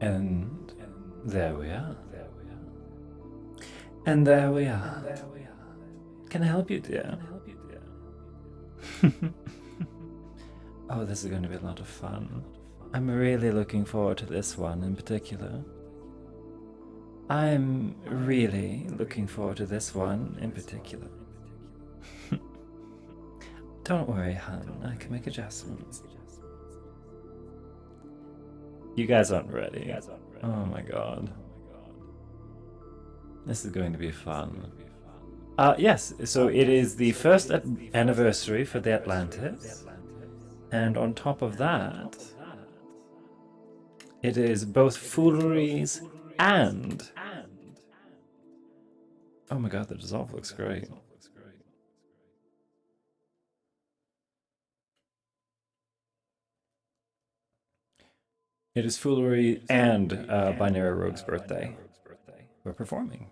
And there we are. And there we are. Can I help you, dear? Oh, this is going to be a lot of fun. I'm really looking forward to this one in particular. I'm really looking forward to this one in particular. Don't worry, hon. I can make adjustments. You guys aren't ready. Oh my god. This is going to be fun. Yes, so it is the first anniversary for the Atlantis. And on top of that, it is both fooleries and... Oh my god, the dissolve looks great. It is foolery and Binary Rogue's birthday. We're performing.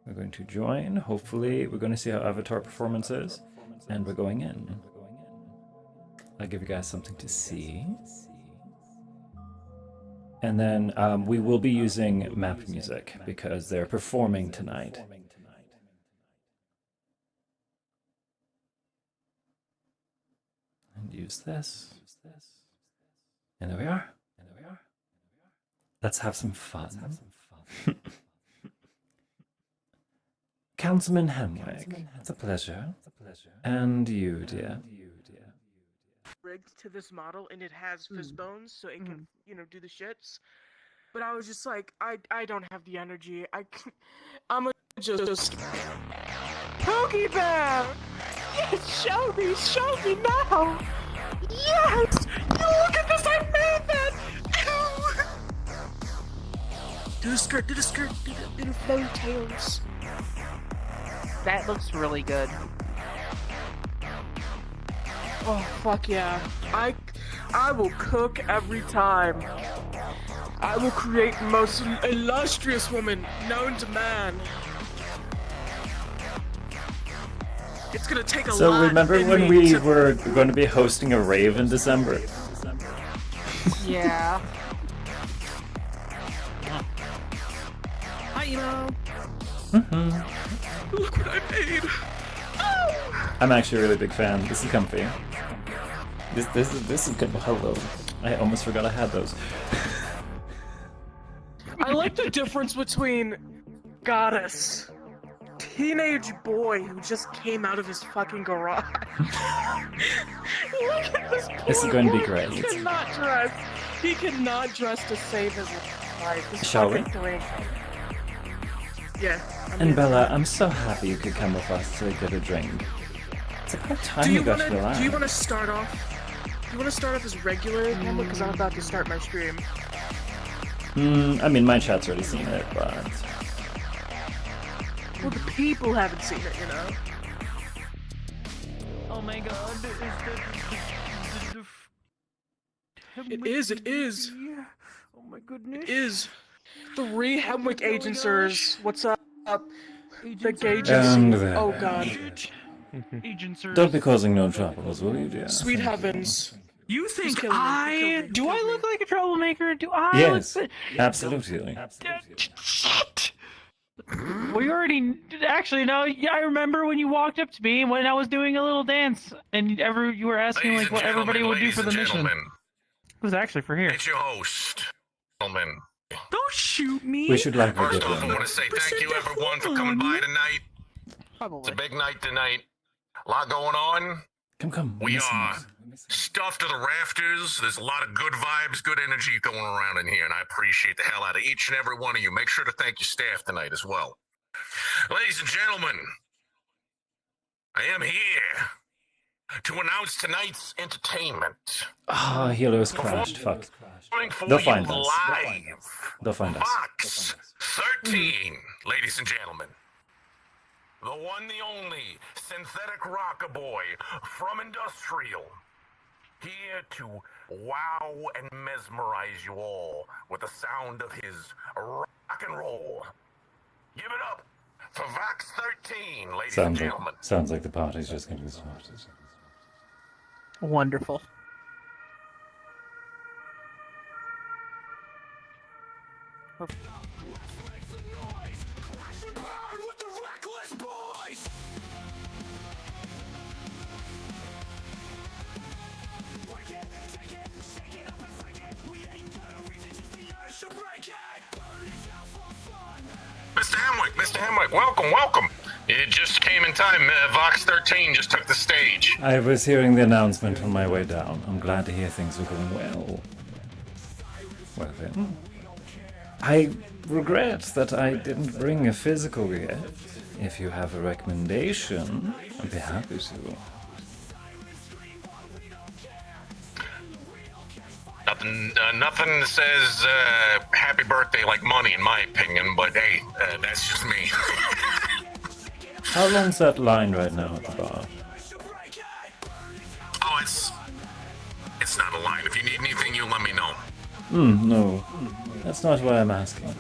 We're going to join. Hopefully, we're going to see how Avatar performance is. And we're going in. I'll give you guys something to see. And then we will be using map music because they're performing tonight. And use this. And there we are. Let's have some fun. Councilman Hemwick, it's a pleasure. And you, dear. Rigged to this model, and it has fist bones, so it can, do the shits. But I was just like, I don't have the energy. I'm just Pokey Bear. Yes, show me now. Yes, look at this, I made that. Do the skirt, do the flowy tails. That looks really good. Oh, fuck yeah. I will cook every time. I will create the most illustrious woman known to man. It's gonna take a lot. So remember when we were going to be hosting a rave in December? Yeah. Hi, Emo. Look what I made. Oh! I'm actually a really big fan. This is comfy. This is good. Hello. I almost forgot I had those. I like the difference between Goddess, teenage boy who just came out of his fucking garage. Look at this poor This is going to be boy. great. He cannot dress. He cannot dress to save his life. This Shall we? Doing... Yeah. And Bella, I'm so happy you could come with us to get a drink. It's about time you got to relax. Do you want to start off? Do you want to start off as regular, Hemwick? Because I'm about to start my stream. I mean, my chat's already seen it, but... Well, the people haven't seen it, you know? Oh my god, It is. Oh my goodness. It is. 3 Hemwick agencies. What's up? The gauges. And there. Oh god. Don't be causing no troubles, will you, dear? Sweet heavens. You think Kill me. do I look like a troublemaker? Do I Yes, look... absolutely. Shit! We already... Actually, no, I remember when you walked up to me when I was doing a little dance, and you were asking like what everybody would do for the mission. It was actually for here. It's your host, gentlemen. Don't shoot me! We should likely First get off, I one. want to say thank you everyone for coming by tonight. It's Probably. a big night tonight. A lot going on. Come. We are stuffed to the rafters. There's a lot of good vibes, good energy going around in here, and I appreciate the hell out of each and every one of you. Make sure to thank your staff tonight as well. Ladies and gentlemen, I am here to announce tonight's entertainment. Ah, Heroes crashed. Fuck. They'll find us. They'll find us. Fox 13, ladies and gentlemen. The one, the only, synthetic rocker boy from Industrial. Here to wow and mesmerize you all with the sound of his rock and roll. Give it up For Vox 13, ladies and gentlemen. Sounds like the party's just getting started. Wonderful. Mr. Hemwick, welcome. It just came in time. Vox 13 just took the stage. I was hearing the announcement on my way down. I'm glad to hear things are going well. Well then. I regret that I didn't bring a physical yet. If you have a recommendation, I'd be happy to. Nothing says happy birthday like money, in my opinion, but hey, that's just me. How long's that line right now at the bar? Oh, it's not a line. If you need anything, you let me know. No. That's not why I'm asking.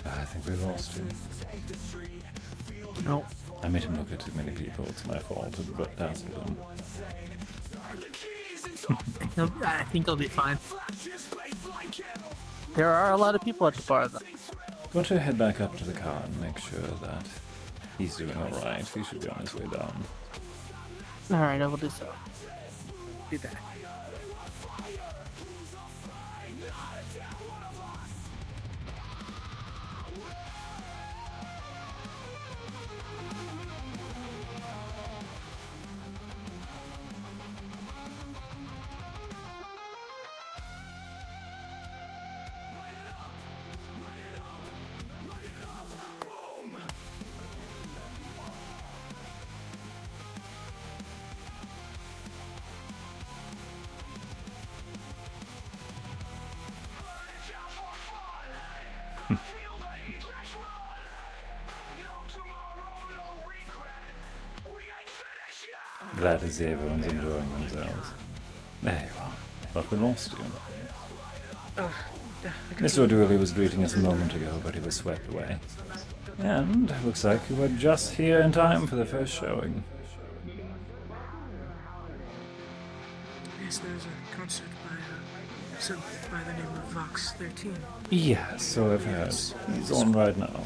I think we lost him. No. I made him look at too many people. It's my fault. But that's him. I think he'll be fine. There are a lot of people at the bar, though. Going to head back up to the car and make sure that he's doing alright. He should be on his way down. Alright, I will do so. Be back. Glad to see everyone's enjoying themselves. There you are. But we lost you. Mr. O'Dooley was greeting us a moment ago, but he was swept away. And looks like you were just here in time for the first showing. Yes, there's a concert by the name of Vox 13. Yes, so I've heard. He's on right now.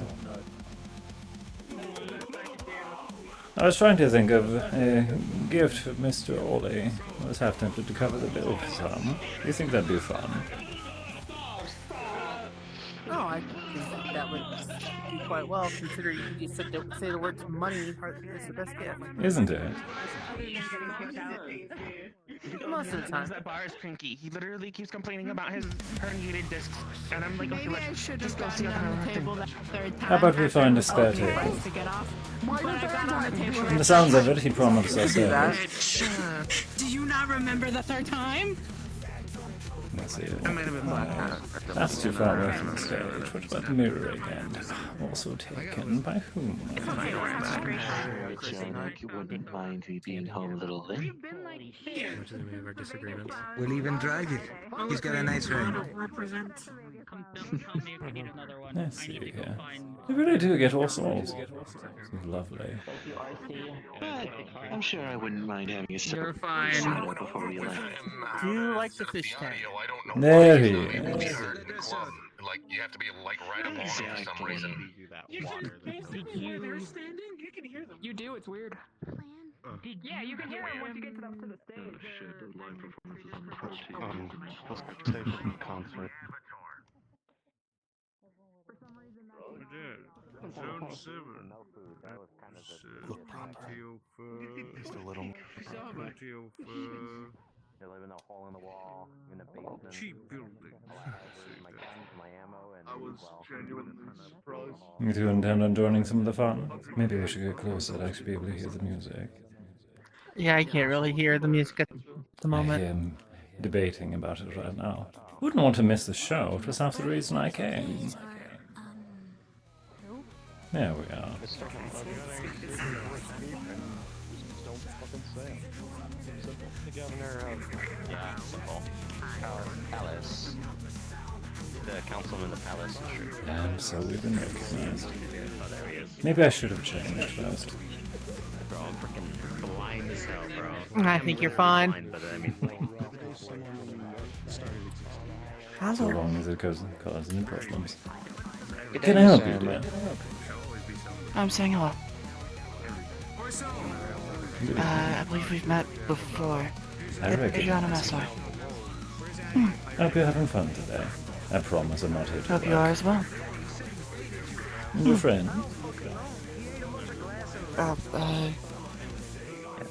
I was trying to think of a gift for Mr. Ollie. I was half tempted to cover the bill for some. Do you think that'd be fun? Oh, I think that would do quite well, considering you said to say the words money is the best gift. Isn't it? Most of the time. That bar is cranky. He literally keeps complaining about his herniated discs, and I'm like, okay, let's just go see on the table that third time. How about we find a spare table? To get off. But I got on the table. From the sounds of it, he promised us it. Do you not remember the third time? Let's see it. I might have been black. That's too far away from the stage. What about the mirror again? Also taken by whom? Like you wouldn't mind me being home a little late. Which is any of our disagreements. We'll even drag it. He's got a nice ring. Let's see here. They really do get all sorts. Lovely. But I'm sure I wouldn't mind having a sip. You're fine. Before you left. Do you like the fish tank? I don't know There why he it's not is. here in the club. Like, you have to be like right up on it for some reason. You do, it's weird. Yeah, you can hear it once you get to the stage. Concert. Zone 7. Look proper. Just a little. They live in a hole in the wall, in the basement. Cheap building. My ammo and I was genuinely surprised. You two intend on joining some of the fun? Maybe we should get closer to actually be able to hear the music. Yeah, I can't really hear the music at the I moment. am debating about it right now. Wouldn't want to miss the show. It was half the reason I came. There we are. governor of simple. Palace. The councilman of the palace. And so we've been recognized. Maybe I should have changed first. Bro, I'm freaking blind as hell, bro. I think you're fine. Blind, but I mean, So long as it causes any problems. Can I help you, dear? I'm saying hello. I believe we've met before. I reckon. Adriana Messar. I hope you're having fun today. I promise I'm not here to Hope you are as well. Your friend?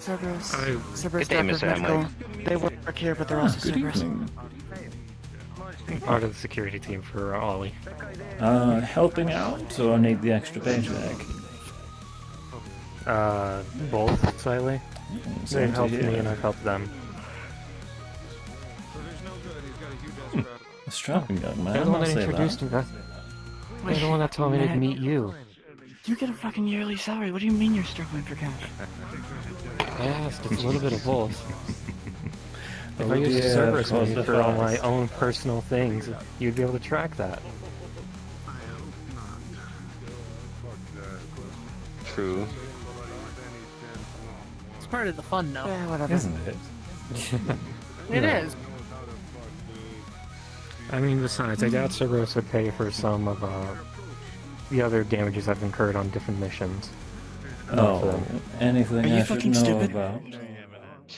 Cerberus. Cerberus Good day, Doctor Mr. of Medical. They work here, but they're also Good Cerberus. evening. Part of the security team for Ollie. Helping out or need the extra paycheck? Both, slightly. Same They've to helped hear. me and I've helped them. A strapping young man, They're the one I'll that say introduced that. me. They're the one that told me to Man. meet you. You get a fucking yearly salary. What do you mean you're struggling for cash? I asked, it's a little bit of both. If Oh I used dear, Cerberus of course money the for all my fast. own personal things, you'd be able to track that. true. It's part of the fun, though. Yeah, whatever. Isn't it? It is. I mean, besides, I doubt Cerberus would pay for some of the other damages I've incurred on different missions. Not for Oh, them. anything Are you I should fucking know stupid? about?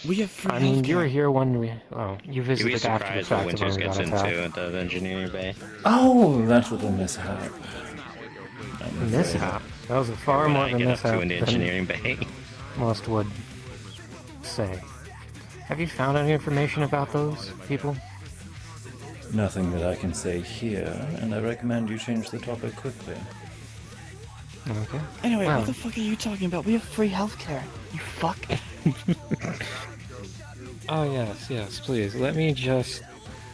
We have free I mean, you were healthcare. here when we... Oh, you You'd be visited after the surprised what fact of Winters when we gets got into attacked. at the engineering bay. Oh, that little mishap. I'm afraid. Mishap? That was far more When I of a get up mishap to in the than engineering bay. most would say. Have you found any information about those people? Nothing that I can say here, and I recommend you change the topic quickly. Okay. Anyway, Well. what the fuck are you talking about? We have free healthcare. You fuck. Oh, yes, please. Let me just...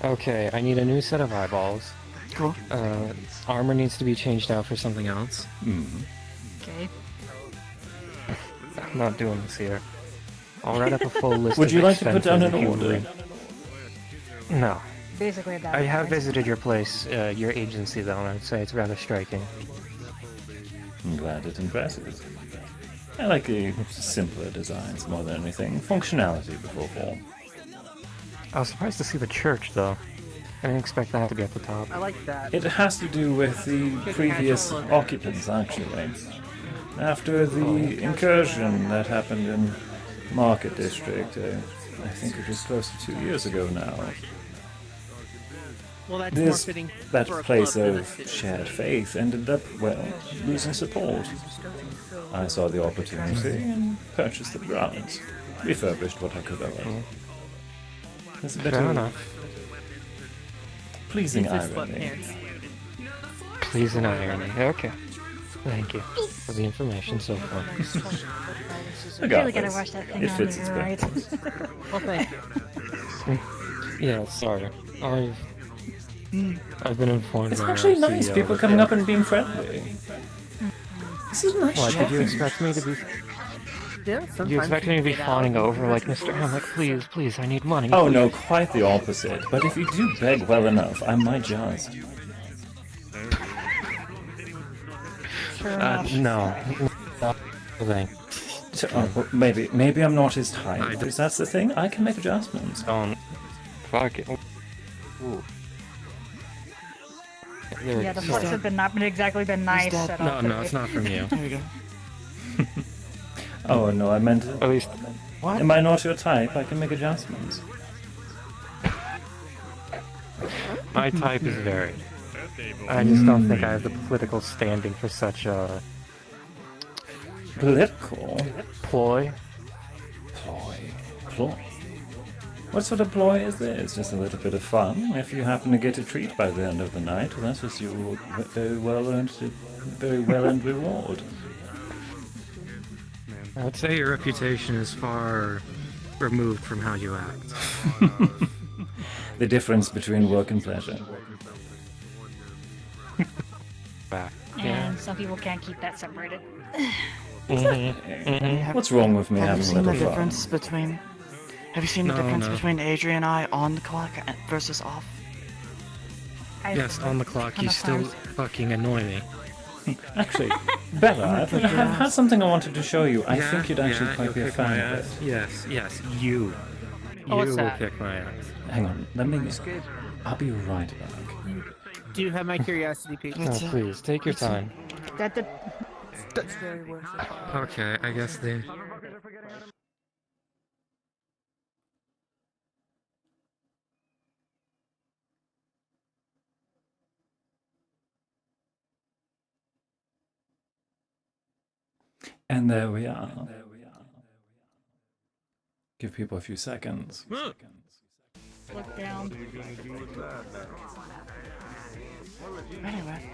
Okay, I need a new set of eyeballs. Cool. Armor needs to be changed out for something else. Okay. I'm not doing this here. I'll write up a full list Would of you like to put expenses down an if you order? read- No. Basically, that. I have visited your place, your agency, though, and I'd say it's rather striking. I'm glad it impresses. I like the simpler designs more than anything. Functionality before all. I was surprised to see the church, though. I didn't expect that to be at the top. I like that. It has to do with the previous occupants, actually. After the incursion that happened in Market District, I think it was close to 2 years ago now. Well, that's more This, fitting that for a place club than a of city. shared faith ended up, well, losing support. I saw the opportunity and purchased the grounds. Refurbished what I could of it. There's a bit Fair of enough. pleasing These are irony. sweatpants. Please and irony. Okay. Thank you for the information so far. I got really gotta this. watch that thing It on fits me, its right? purpose. Well, thank you. Yeah, sorry. I've been informed It's by our actually nice, CEO people that coming they- up and being friendly. This is a nice What, did you shopping. expect me to be... Yeah, Did you sometimes expect me to be get out fawning and over like, dress Mr. Hemwick, please, please, I need money. Oh no, quite the opposite. But if you do beg well enough, I might just. No. Thank. So, maybe I'm not his type. Because that's the thing. I can make adjustments. Don't. Fuck it. Ooh. Yeah, the flex have not exactly been nice dead. at all. No, it's not from you. There you go. Oh no, I meant. At least, what? Am I not your type? I can make adjustments. My type is varied. I just don't think I have the political standing for such a Political ploy. Ploy. What sort of ploy is this? Just a little bit of fun. If you happen to get a treat by the end of the night, well, that's just your very well earned reward. I would say your reputation is far removed from how you act. The difference between work and pleasure. Back. And some people can't keep that separated. What's wrong with me Have you having a seen the little fun? difference between Have you seen the No, difference no. between Adrian and I on the clock versus off? Yes, on the clock, you still fucking annoy me. Actually, Bella, I had something I wanted to show you. I Yeah, think you'd actually yeah, quite you'll be a kick my fan of ass. it. Yes, you. Oh, what's you will that? kick my ass. Hang on, let me. I'll be right back. Do you have my curiosity piece? No, please, take your time. That's very worth it. Okay, I guess they... And there we are. Give people a few seconds. Look down. Anyway.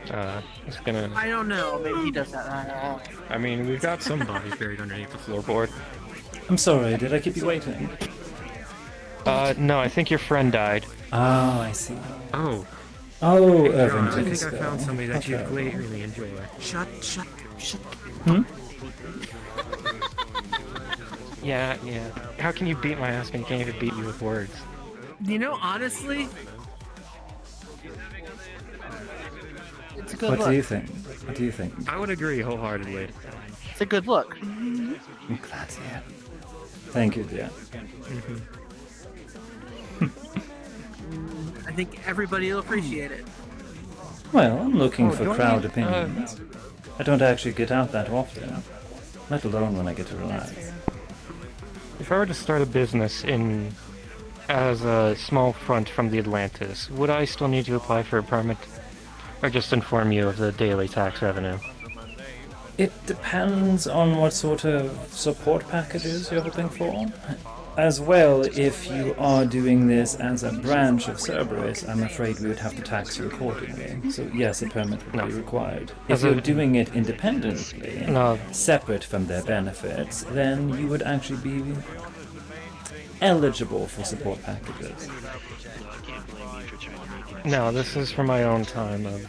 It's gonna... I don't know. Maybe he does that. I mean, we've got some bodies buried underneath the floorboard. I'm sorry, did I keep you waiting? No, I think your friend died. Oh, I see. Oh. Oh, Hey, Irving John, I think I Disco. found somebody that Okay. you'd greatly enjoy. Shut. Hmm? Yeah. How can you beat my ass when you can't even beat me with words? You know, honestly, It's a good What look. do you think? What do you think? I would agree wholeheartedly. It's a good look. I'm glad to hear. Thank you, dear. I think everybody will appreciate it. Well, I'm looking for don't crowd you- opinions. I don't actually get out that often, let alone when I get to relax. If I were to start a business as a small front from the Atlantis, would I still need to apply for a permit? Or just inform you of the daily tax revenue? It depends on what sort of support packages you're hoping for. As well, if you are doing this as a branch of Cerberus, I'm afraid we would have to tax you accordingly. So yes, a permit would be required. If As a- you're doing it independently, No. separate from their benefits, then you would actually be eligible for support packages. No, this is for my own time of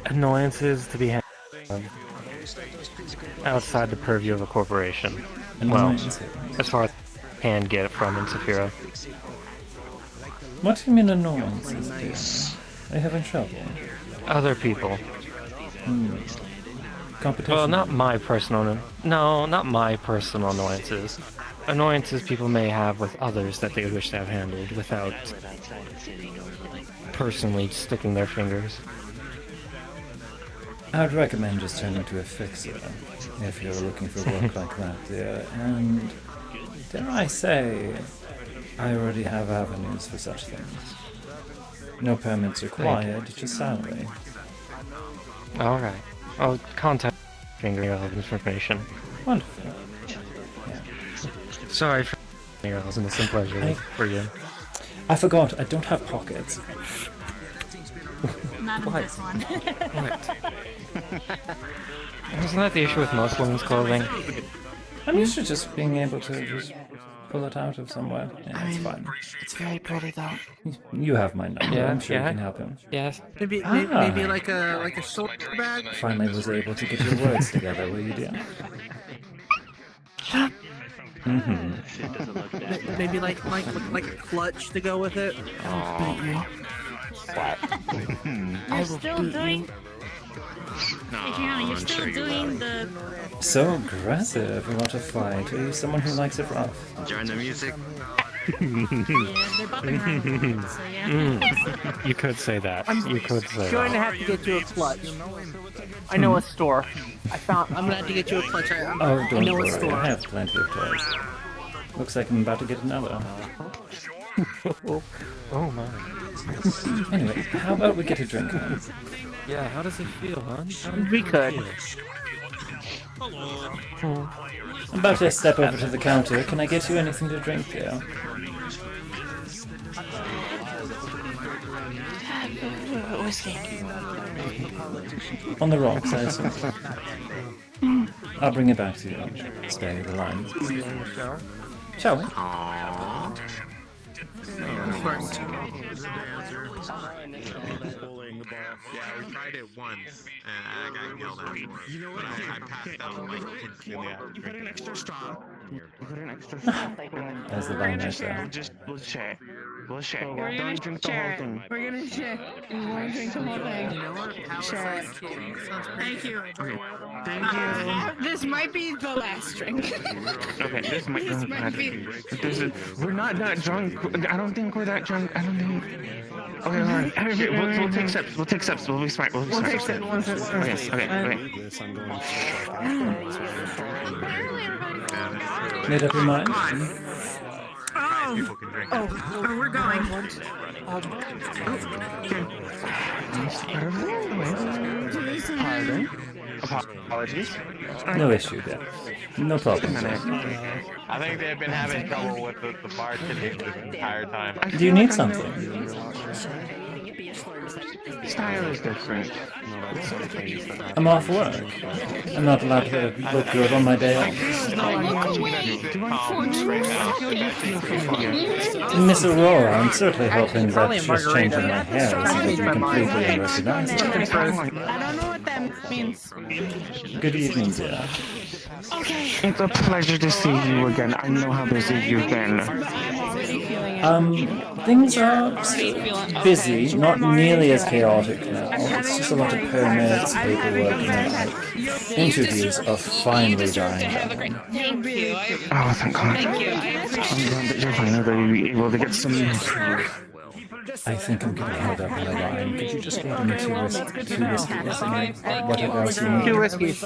annoyances to be handled outside the purview of a corporation. Annoyances? Well, as far as I can get it from in Saphira. What do you mean annoyances, dear? Are you having trouble? Other people. Competition? Well, not my personal... No, not my personal annoyances. Annoyances people may have with others that they wish to have handled without personally sticking their fingers. I would recommend just turning to a fixer if you're looking for work like that, dear. And dare I say, I already have avenues for such things. No permits required, just salary. Alright. I'll contact finger relevant information. Wonderful. Sorry for your else, and it's a pleasure for you. I forgot, I don't have pockets. Not in this one. What? Isn't that the issue with most women's clothing? I'm used to just being able to just pull it out of somewhere. Yeah, it's fine. It's very pretty though. You have my number, Yeah, I'm sure you yeah. can help him. Yes. Maybe like a shoulder bag. Finally was able to get your words together, were you, dear? Mm-hmm. Maybe like a clutch to go with it. I'll beat you. You're still doing. Adriana, you're still doing the. So aggressive. You want to fight? Are you someone who likes it rough? Join the music. Yeah, they're bopping around. So yeah. You could say that. You could say Going to that. have to get you a clutch. I know a store. I'm gonna have to get you a clutch. Oh, I don't know a worry. store. I have plenty of toys. Looks like I'm about to get another. Oh my. Anyway, how about we get a drink on? Yeah, how does it feel, huh? We could. I'm about to step over to the counter. Can I get you anything to drink, dear? Whiskey. On the rocks, I assume. I'll bring it back to you. Spare the line. Shall we? Of course. Yeah, we tried it once, and I got yelled at for it. You know what? I passed out like instantly after You put an extra straw. got an extra shot. There's the line right there. We'll share. We'll share. We're gonna Don't drink the whole share it. thing. We're gonna share. We won't drink the whole thing. You know what? Share it. Thank you. Thank you. This might be the last drink. Okay, this might be. We're not that drunk. I don't think we're that drunk. I don't think. Okay, alright. We'll take steps. We'll take steps. We'll be smart. We'll be smart. Take steps. Okay. Made up your mind? Oh, we're going. Apologies. No issue there. No problem. I think they've been having trouble with the bartending this entire time. Do you need something? Style is different. I'm off work. I'm not allowed to look good on my day off. Miss Aurora, I'm certainly hoping that just changing my hair isn't completely unrecognizable. I don't know what that means. Good evening, dear. Okay. It's a pleasure to see you again. I know how busy you've been. Things are busy, not nearly as chaotic now. It's just a lot of permits, paperwork, and interviews are finally dying down. Thank you. Oh, thank God. Thank you. I'm glad that you're finally able to get some. I think I'm getting held up in the line. Could you just order me two whiskeys and whatever else you need? 2 whiskeys.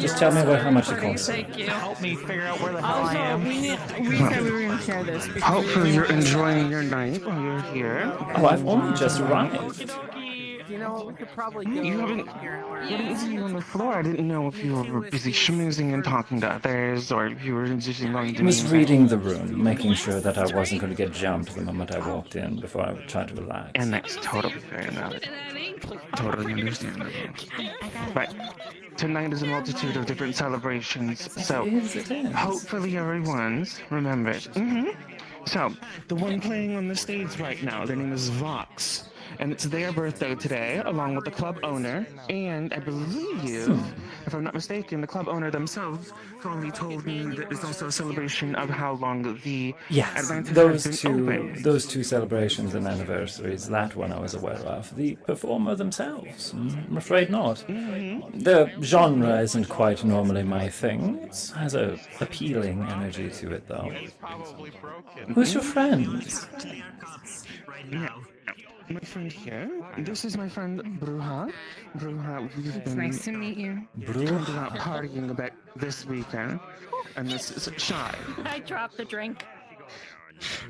Just tell me how much it costs. Help me figure out where the hell I am. We said we were gonna share this. Hopefully you're enjoying your night while you're here. Oh, I've only just arrived. You know, we could probably You haven't see you on the floor. I didn't know if you were busy schmoozing and talking to others, or if you were just going to. I was reading the room, making sure that I wasn't going to get jumped the moment I walked in before I would try to relax. And that's totally fair enough. Totally understandable. But tonight is a multitude of different celebrations, so hopefully everyone's remembered. So, the one playing on the stage right now, their name is Vox. And it's their birthday today, along with the club owner. And I believe, if I'm not mistaken, the club owner themselves told me that it's also a celebration of how long the Atlantis has been open. Those two celebrations and anniversaries, that one I was aware of. The performer themselves, I'm afraid not. The genre isn't quite normally my thing. It has a appealing energy to it, though. Who's your friend? My friend here. This is my friend Bruja. We've It's been nice to meet you. talking about partying a bit this weekend. And this is Shy. I dropped the drink.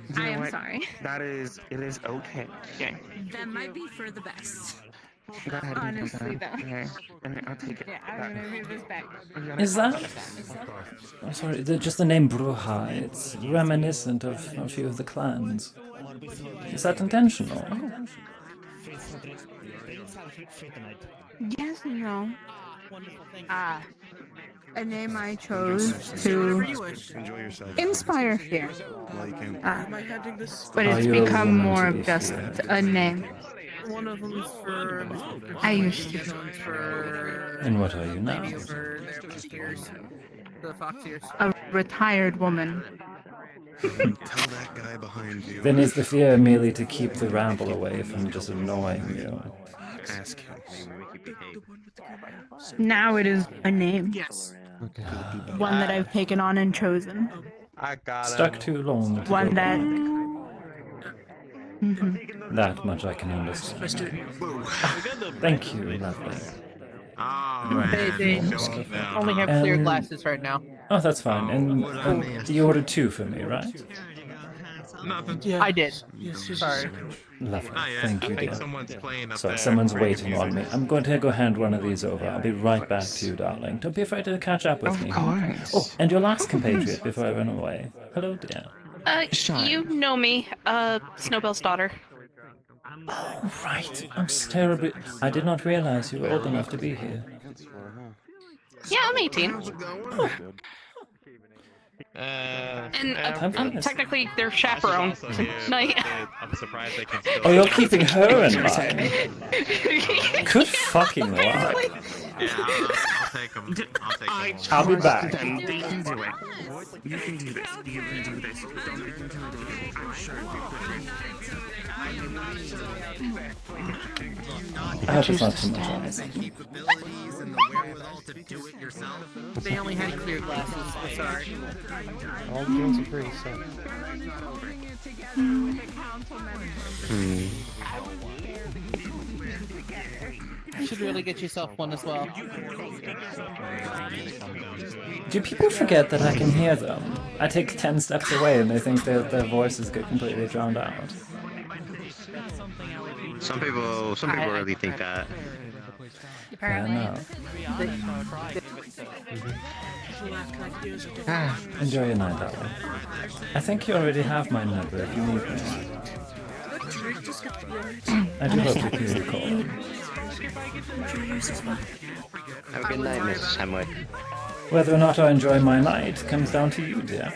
You know I am what? sorry. It is okay. Okay. That might be for the best. Go ahead and Honestly, do that. though. Okay. And I'll take it. Yeah, I'm gonna move this back. Is that? I'm sorry, just the name Bruja. It's reminiscent of a few of the clans. Is that intentional? Yes and no. A name I chose to inspire fear. But it's become more of just a name. One of them is for I used to. And what are you now? the fox ears. A retired woman. Tell that guy behind you. Then is the fear merely to keep the rabble away from just annoying you? Ask him. Now it is a name. Yes. One that I've taken on and chosen. I got Stuck too long. To One go that. back. That much I can understand. Thank you, lovely. They only have clear glasses right now. Oh, that's fine. And you ordered 2 for me, right? Yeah. I did. Sorry. Lovely. Thank you, dear. So someone's waiting on me. I'm going to go hand one of these over. I'll be right back to you, darling. Don't be afraid to catch up with me. Of course. Oh, and your last compatriot before I run away. Hello, dear. You know me, Snowbell's daughter. Oh, right. I'm terribly... I did not realize you were old enough to be here. Yeah, I'm 18. Oh. And I'm technically their chaperone tonight. I'm surprised they can still. Oh, you're keeping her in mind. Good fucking luck. Yeah, I'll take them. I'll take them. I'll be back. Them. They can do it. You can do this. You can do this. Don't get intimidated. I'm sure you I hope it's not too much honest. Capabilities and the wherewithal to do it yourself. They only had clear glasses. I'm sorry. All the games are pretty set. You should really get yourself one as well. Do people forget that I can hear them? I take 10 steps away and they think their voices get completely drowned out. Some people really think that. Fair enough. Enjoy your night, darling. I think you already have my number if you need me. I do hope you can recall. Have a good night, Mrs. Hemwick. Whether or not I enjoy my night comes down to you, dear.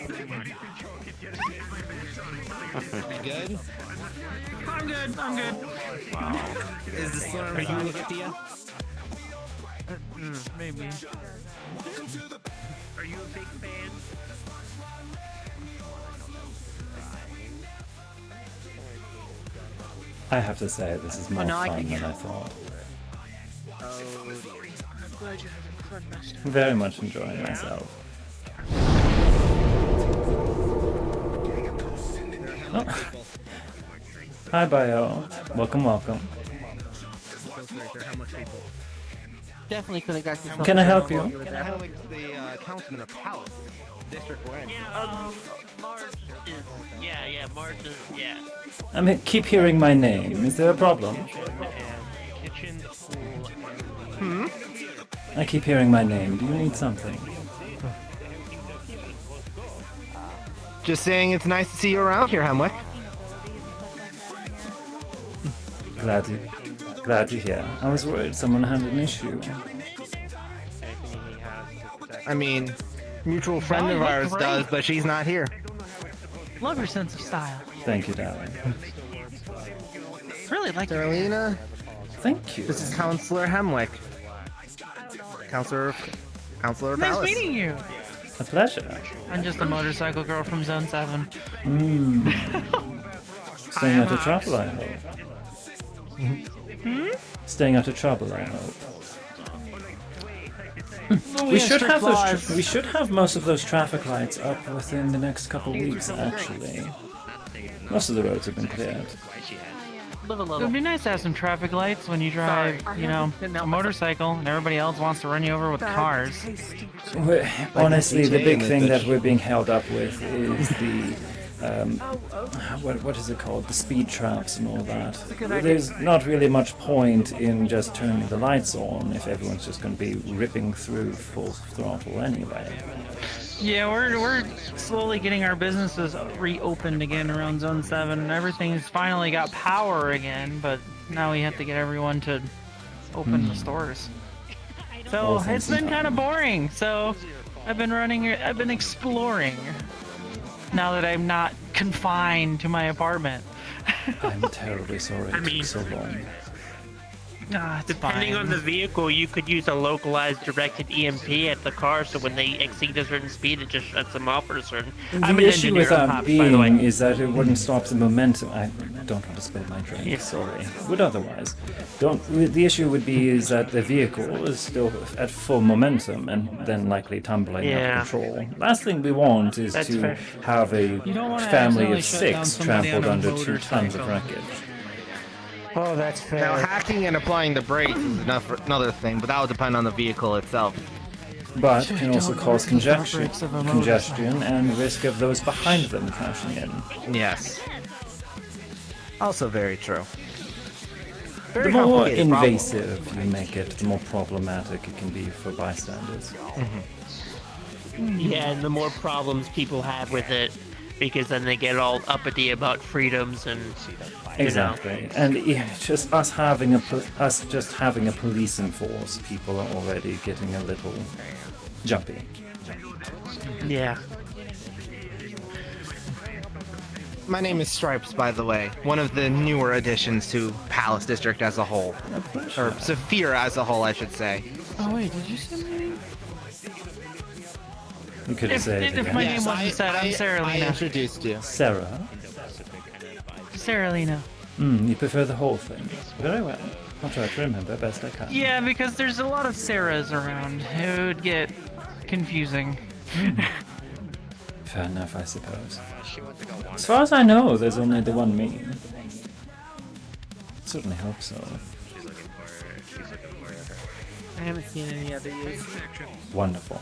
Good? I'm good. I'm good. Wow. Is the storm you get to you? Maybe. Are you a big fan? I have to say, this is more no, I fun can than hear. I thought. Oh dear. I'm glad you're having fun, Master. Very much enjoying myself. Oh. Hi, Bio. Welcome, welcome. Definitely could have got yourself. Can I help you? Can I have like the councilman of Palace? District One. Yeah, Marge is, yeah. I keep hearing my name. Is there a problem? Kitchen, pool, I keep hearing my name. Do you need something? Just saying it's nice to see you around here, Hemwick. Glad to hear. I was worried someone had an issue. I mean, mutual friend of ours does, but she's not here. Love your sense of style. Thank you, darling. Really like it. Darlena, Thank you. this is Counselor Hemwick. Counselor of Nice Palace. meeting you. A pleasure. I'm just a motorcycle girl from Zone 7. Staying out of trouble, I hope. Staying out of trouble, I hope. We should have we should have most of those traffic lights up within the next couple weeks. Actually, most of the roads have been cleared. It would be nice to have some traffic lights when you drive, you know, a motorcycle, and everybody else wants to run you over with cars. Honestly, the big thing that we're being held up with is the what is it called? The speed traps and all that. There's not really much point in just turning the lights on if everyone's just going to be ripping through full throttle anyway. Yeah, we're slowly getting our businesses reopened again around Zone 7, and everything's finally got power again, but now we have to get everyone to open the stores. So it's been kind of boring, so I've been exploring. Now that I'm not confined to my apartment. I'm terribly sorry it took so long. Depending on the vehicle, you could use a localized directed EMP at the car, so when they exceed a certain speed, it just shuts them off for a certain. The issue with that being is that it wouldn't stop the momentum. I don't want to spill my drink. Yeah. Sorry. Would otherwise. The issue would be is that the vehicle is still at full momentum and then likely tumbling out of control. Last thing we want is to have a family of 6 trampled under 2 tons of wreckage. Oh, that's fair. Now, hacking and applying the brakes is another thing, but that will depend on the vehicle itself. But can also cause congestion and risk of those behind them crashing in. Yes. Also very true. The more invasive you make it, the more problematic it can be for bystanders. Yeah, and the more problems people have with it, because then they get all uppity about freedoms and. Exactly, and just us having a policing force, people are already getting a little jumpy. Yeah. My name is Stripes, by the way. One of the newer additions to Palace District as a whole. Or Saphira as a whole, I should say. Oh wait, did you say my name? You could say it If again. my name wasn't said, I'm Sarah I Lena. introduced you. Sarah? Sarah Lena. You prefer the whole thing. Very well. I'll try to remember best I can. Yeah, because there's a lot of Sarahs around. It would get confusing. Fair enough, I suppose. As far as I know, there's only the one me. Certainly hope so. I haven't seen any other use. Wonderful.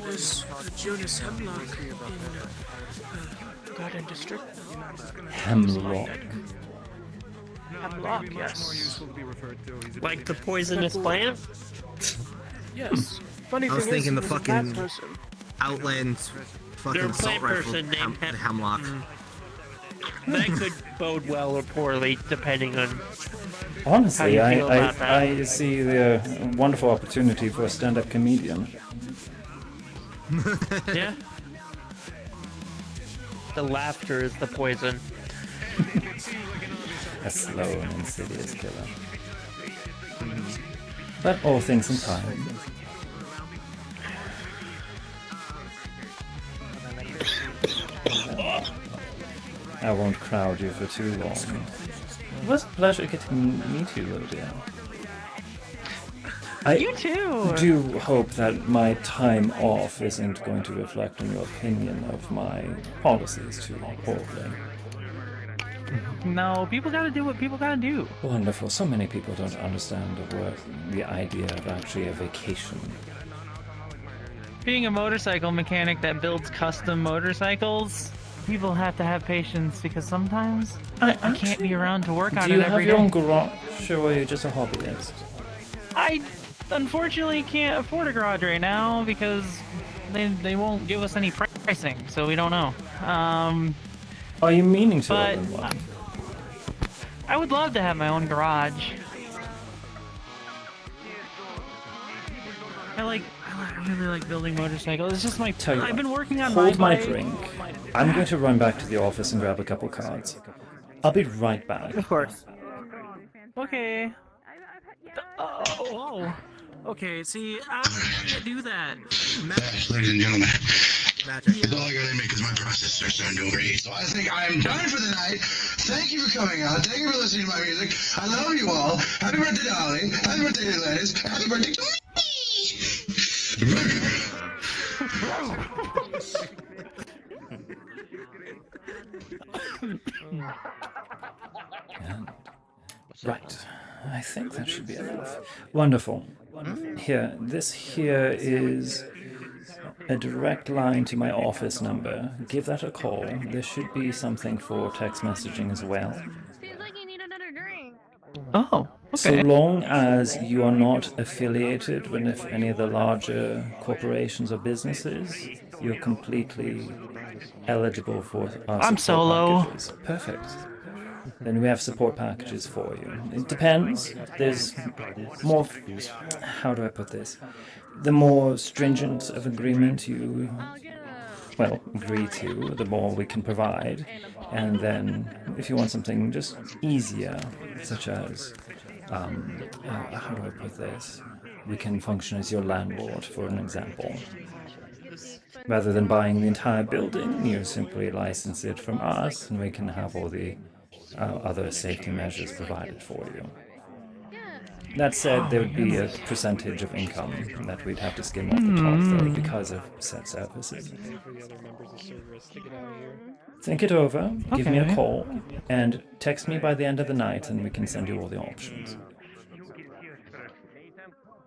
There's Jonas Hemlock in Garden District. Hemlock. Hemlock, yes. Like the poisonous plant? Yes. Funny I was thing thinking is, the he was a fucking plant person. Outland fucking There's a assault plant rifle person named hemlock. That could bode well or poorly depending on Honestly, how you feel about that. I see the wonderful opportunity for a stand-up comedian. Yeah. The laughter is the poison. A slow and insidious killer. But all things in time. I won't crowd you for too long. It was a pleasure getting to meet you, Lydia. You too! do hope that my time off isn't going to reflect on your opinion of my policies too horribly. No, people gotta do what people gotta do. Wonderful. So many people don't understand the idea of actually a vacation. Being a motorcycle mechanic that builds custom motorcycles, people have to have patience because sometimes I can't be around to work on Do you it have every your day. own garage, or are you just a hobbyist? I unfortunately can't afford a garage right now because they won't give us any pricing, so we don't know. Are you meaning to but open one? I would love to have my own garage. I really like building motorcycles. It's just my. Tell you I've been working on hold my bike. drink. I'm going to run back to the office and grab a couple cards. I'll be right back. Of course. Okay. Oh. Okay. See, I can't do that. Ladies and gentlemen, that's all I gotta make is my processor starting to overheat. So I think I'm done for the night. Thank you for coming out. Thank you for listening to my music. I love you all. Happy birthday, Dolly. Happy birthday, Atlantis. Happy birthday to Right. I think that should be enough. Wonderful. Here, this here is a direct line to my office number. Give that a call. There should be something for text messaging as well. Seems like you need another drink. Oh, So long as you are not affiliated with any of the larger corporations or businesses, you're completely eligible for our I'm support solo. packages. Perfect. Then we have support packages for you. It depends. There's more. How do I put this? The more stringent of agreement you, agree to, the more we can provide. And then, if you want something just easier, such as, how do I put this? We can function as your landlord, for an example. Rather than buying the entire building, you simply license it from us, and we can have all the other safety measures provided for you. That said, there would be a percentage of income that we'd have to skim off the top, though, because of said services. Think it over, give me a call, and text me by the end of the night, and we can send you all the options.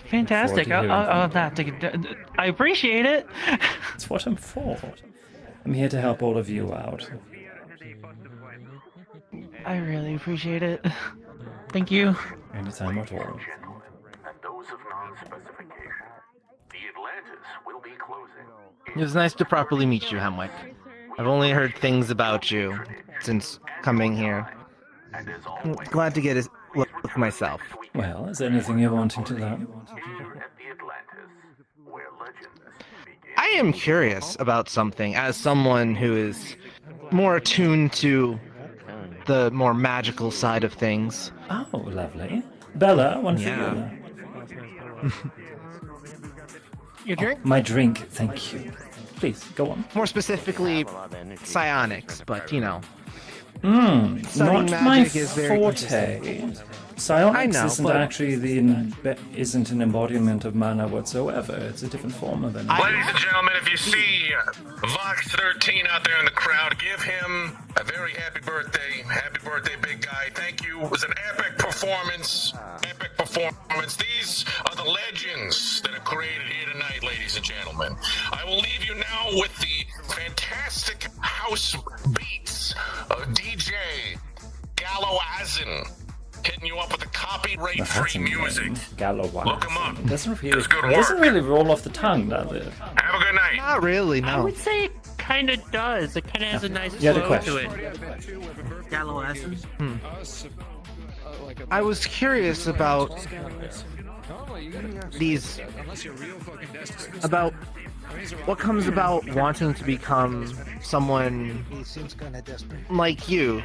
Fantastic. I appreciate it. That's what I'm for. I'm here to help all of you out. I really appreciate it. Thank you. Anytime at all. And those of non-specification, the Atlantis will be closing. It was nice to properly meet you, Hemwick. I've only heard things about you since coming here. I'm glad to get a look myself. Well, is there anything you're wanting to learn? I am curious about something as someone who is more attuned to the more magical side of things. Oh, lovely. Bella, one for you. Your drink? My drink, thank you. Please, go on. More specifically, psionics, but you know. Not Studying my magic is very forte. Psionics I know, isn't but- actually isn't an embodiment of mana whatsoever. It's a different form of energy. Ladies and gentlemen, if you see Vox 13 out there in the crowd, give him a very happy birthday. Happy birthday, big guy. Thank you. It was an epic performance. Epic performance. These are the legends that are created here tonight, ladies and gentlemen. I will leave you now with the fantastic house beats of DJ Gallo Asin. Hitting you up with the copyright-free music. Look him up. Doesn't really, It's good work. doesn't really roll off the tongue, does it? Have a good night. Not really, I no. would say it kind of does. It kind of has a nice You had a flow to question. it. Gallo acid. I was curious about these, about what comes about wanting to become someone like you,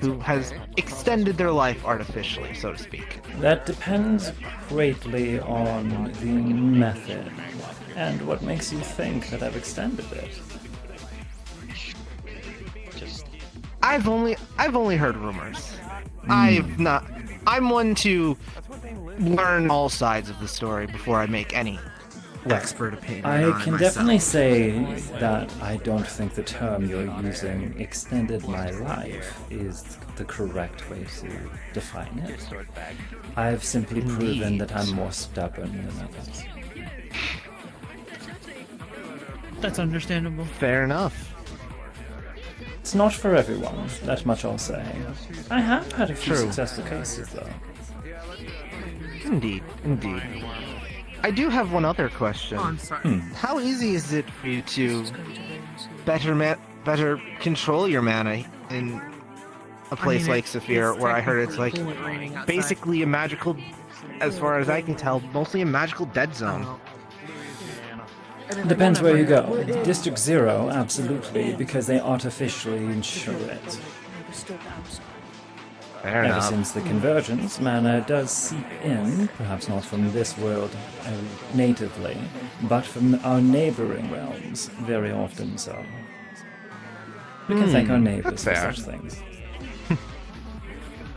who has extended their life artificially, so to speak. That depends greatly on the method and what makes you think that I've extended it. I've only heard rumors. I'm one to learn all sides of the story before I make any expert opinion on I it can myself. definitely say that I don't think the term you're using, extended my life, is the correct way to define it. I've simply proven that I'm more stubborn than others. That's understandable. Fair enough. It's not for everyone, that much I'll say. I have had a few True. successful cases, though. Indeed. I do have one other question. Oh, I'm sorry. How easy is it for you to better control your mana in a place like Saphir, where I heard it's like basically a magical, as far as I can tell, mostly a magical dead zone. Depends where you go. District 0, absolutely, because they artificially ensure it. Fair Ever enough. since the convergence, mana does seep in, perhaps not from this world natively, but from our neighboring realms, very often so. We can thank our neighbors for that's fair. such things.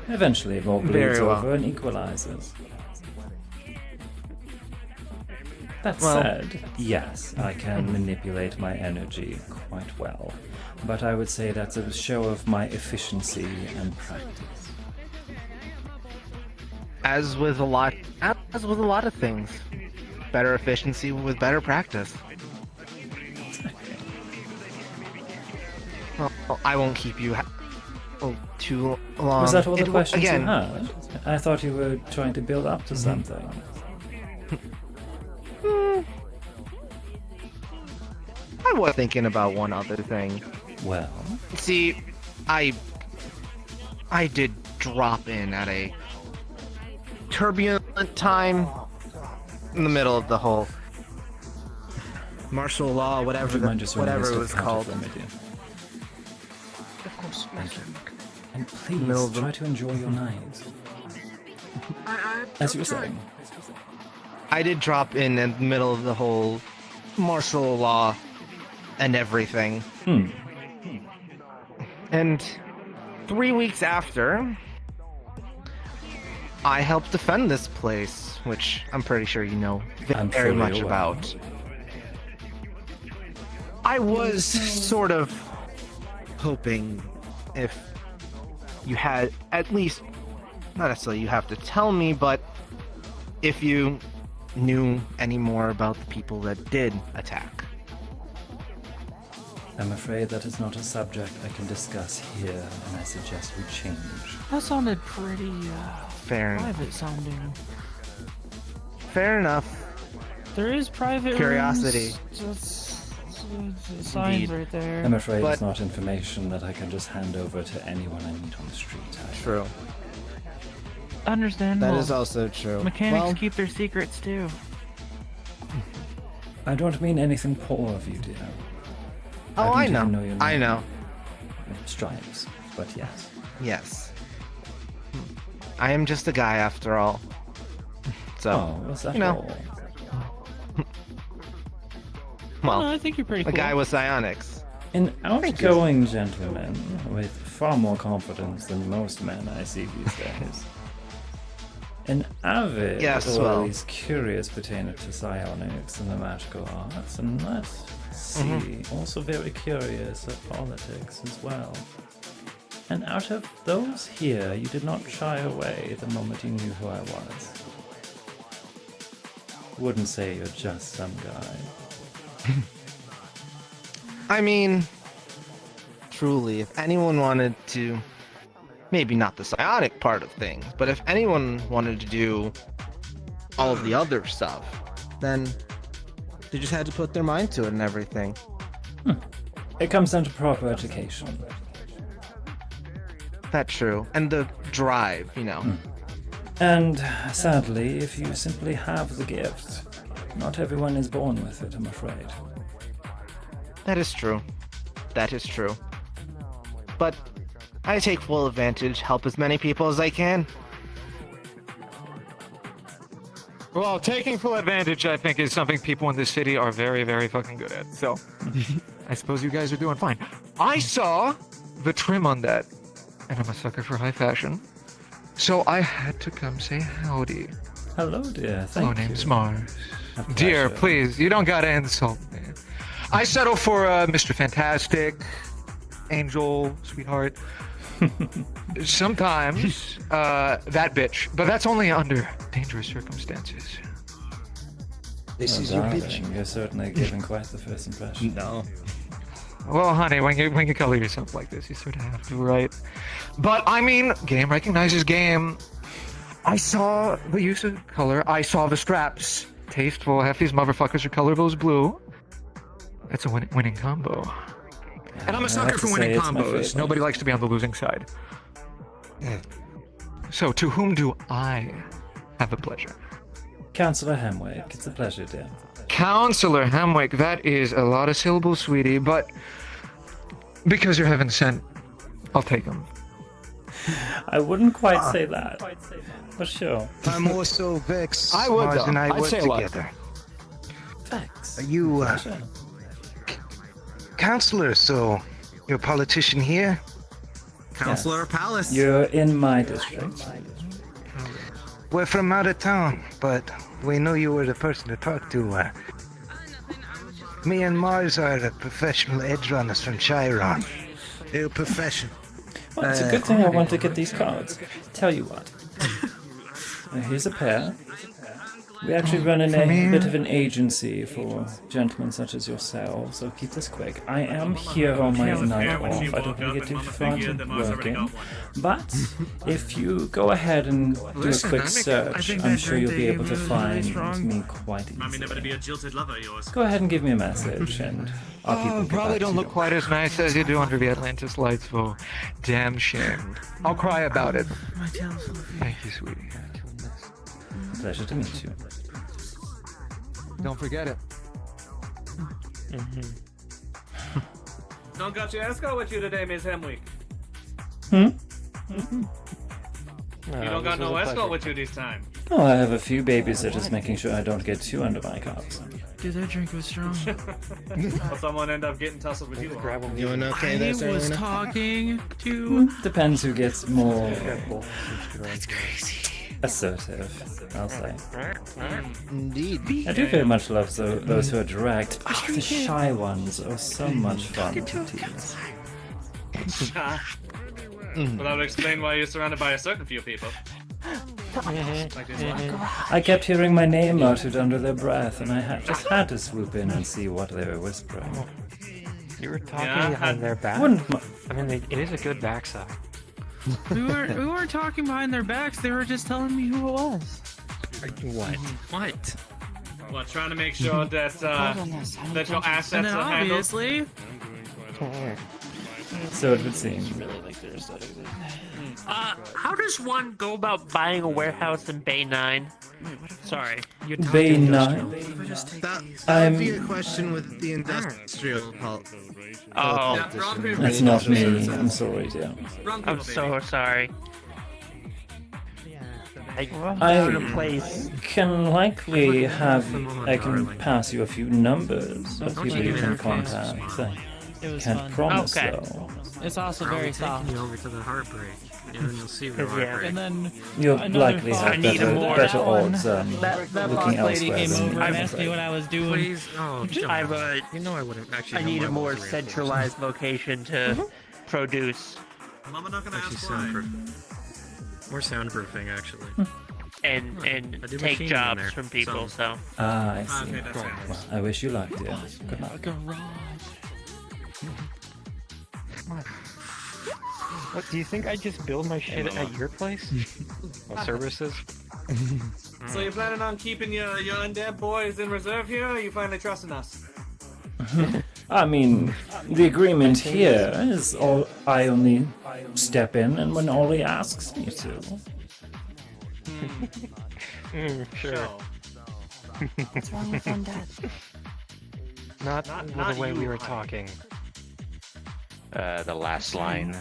Eventually it all bleeds Very well. over and equalizes. That Well- said, yes, I can manipulate my energy quite well, but I would say that's a show of my efficiency and practice. As with a lot of things, better efficiency with better practice. Well, I won't keep you too long. Was that all the It- questions again, you had? I thought you were trying to build up to something. I was thinking about one other thing. Well, See, I did drop in at a turbulent time in the middle of the whole martial law, would whatever you mind just running whatever this it was counter called. for me, dear? Of course. Thank you. And please Middle of the- try to enjoy your night. I As you were tried. saying. I did drop in the middle of the whole martial law and everything. And 3 weeks after, I helped defend this place, which I'm pretty sure you know I'm very fully much aware. about. I was sort of hoping if you had at least, not necessarily you have to tell me, but if you knew any more about the people that did attack. I'm afraid that is not a subject I can discuss here, and I suggest we change. That sounded pretty Fair enough. private sounding. Fair enough. There is private Curiosity. rooms. Signs Indeed. right there. I'm afraid But- it's not information that I can just hand over to anyone I meet on the street. True. Understandable. That is also true. Mechanics Well, keep their secrets too. I don't mean anything poor of you, dear. oh, I don't know. even know your I name. know. Stripes, but yes. Yes. I am just a guy after all. So, Oh, was that you know. all? Well, I think you're pretty a cool. guy with psionics. An outgoing gentleman with far more confidence than most men I see these days. An avid, Yes, or well. at least curious pertainer to psionics and the magical arts, and let's see, also very curious of politics as well. And out of those here, you did not shy away the moment you knew who I was. Wouldn't say you're just some guy. I mean, truly, if anyone wanted to, maybe not the psionic part of things, but if anyone wanted to do all of the other stuff, then they just had to put their mind to it and everything. It comes down to proper education. That's true. And the drive, you know. And sadly, if you simply have the gift, not everyone is born with it, I'm afraid. That is true. That is true. But I take full advantage, help as many people as I can. Well, taking full advantage, I think, is something people in this city are very, very fucking good at. So, I suppose you guys are doing fine. I saw the trim on that, and I'm a sucker for high fashion. So I had to come say howdy. Hello, dear. Thank you. My name's Mars. A Dear, pleasure. please, you don't gotta insult me. I settle for Mr. Fantastic, Angel, Sweetheart. Sometimes that bitch, but that's only under dangerous circumstances. This Oh, is your darling, bitch. You're certainly giving quite the first impression. No. Well, honey, when you color yourself like this, you sort of have to, right? But I mean, game recognizes game. I saw the use of color. I saw the straps. Tasteful. Half these motherfuckers are color those blue. That's a winning combo. And I'm I a sucker have for to winning say it's my combos. favorite. Nobody likes to be on the losing side. So, to whom do I have the pleasure? Counselor Hemwick, it's a pleasure, dear. Counselor Hemwick, that is a lot of syllables, sweetie, but because you're heaven sent, I'll take them. I wouldn't quite say that, but sure. I'm also vexed. I would, Mars though. and I I'd work say a lot. together. Thanks. Are you counselor? So you're a politician here? Counselor Palace. You're in my district. We're from out of town, but we know you were the person to talk to. Me and Mars are the professional edge runners from Chiron. They're professional. Well, it's a good thing I want to get these cards. Tell you what. Here's a pair. We actually run a bit of an agency for gentlemen such as yourselves, so keep this quick. I am here on my night off. I don't want to get too frantic working. But if you go ahead and do a quick search, I'm sure you'll be able to find me quite easily. Go ahead and give me a message, and our people will get Probably back don't to look you. quite as nice as you do under the Atlantis lights, though. Damn shame. I'll cry about it. Thank you, sweetie. Pleasure to meet you. Don't forget it. Don't got your escort with you today, Miss Hemwick. Hmm? You don't got no escort with you this time. Oh, I have a few babysitters making sure I don't get too under my cuffs. Dude, that drink was strong. Or someone end up getting tussled with you. You doing okay there, I was Serena? talking to... Depends who gets more That's crazy. assertive, I'll say. Indeed. I do very much love those who are direct. Oh, the shy ones are so much fun to tease. Well, that would explain why you're surrounded by a certain few people. I kept hearing my name uttered under their breath, and I just had to swoop in and see what they were whispering. You were talking Yeah, behind their back? I mean, it is a good backside. We weren't talking behind their backs. They were just telling me who it was. What? What? Well, trying to make sure that that your assets And then are handled. obviously... So it would seem. How does one go about buying a warehouse in Bay 9? Sorry. Bay 9? That would be a question with the industrial Oh. That's not me. I'm sorry, dear. I'm so sorry. I I'm found a place. can likely I can pass you a few numbers of people you can contact. It was Can't fun. promise Okay. though. It's also very soft. Taking you over to the heartbreak, and then you'll see the heartbreak. And then You'll another likely boss- have I need better more. odds that boss looking lady elsewhere came than over and I'm asked me afraid. what I was doing. Please, oh, I've you know I wouldn't actually. I know need my a more walls are reinforced. centralized location to produce Mama not gonna actually soundproof. More soundproofing actually. and I do take machine jobs in there, from people. So Ah, I see. Okay, that's it. Well, I wish you luck, dear. Good A luck. garage. What, do you think I just build my shit at your place? Services? So you're planning on keeping your undead boys in reserve here, or are you finally trusting us? I mean, the agreement here is I only step in and when Ollie asks me to. Sure. What's wrong with undead? Not the way we were talking. The last line.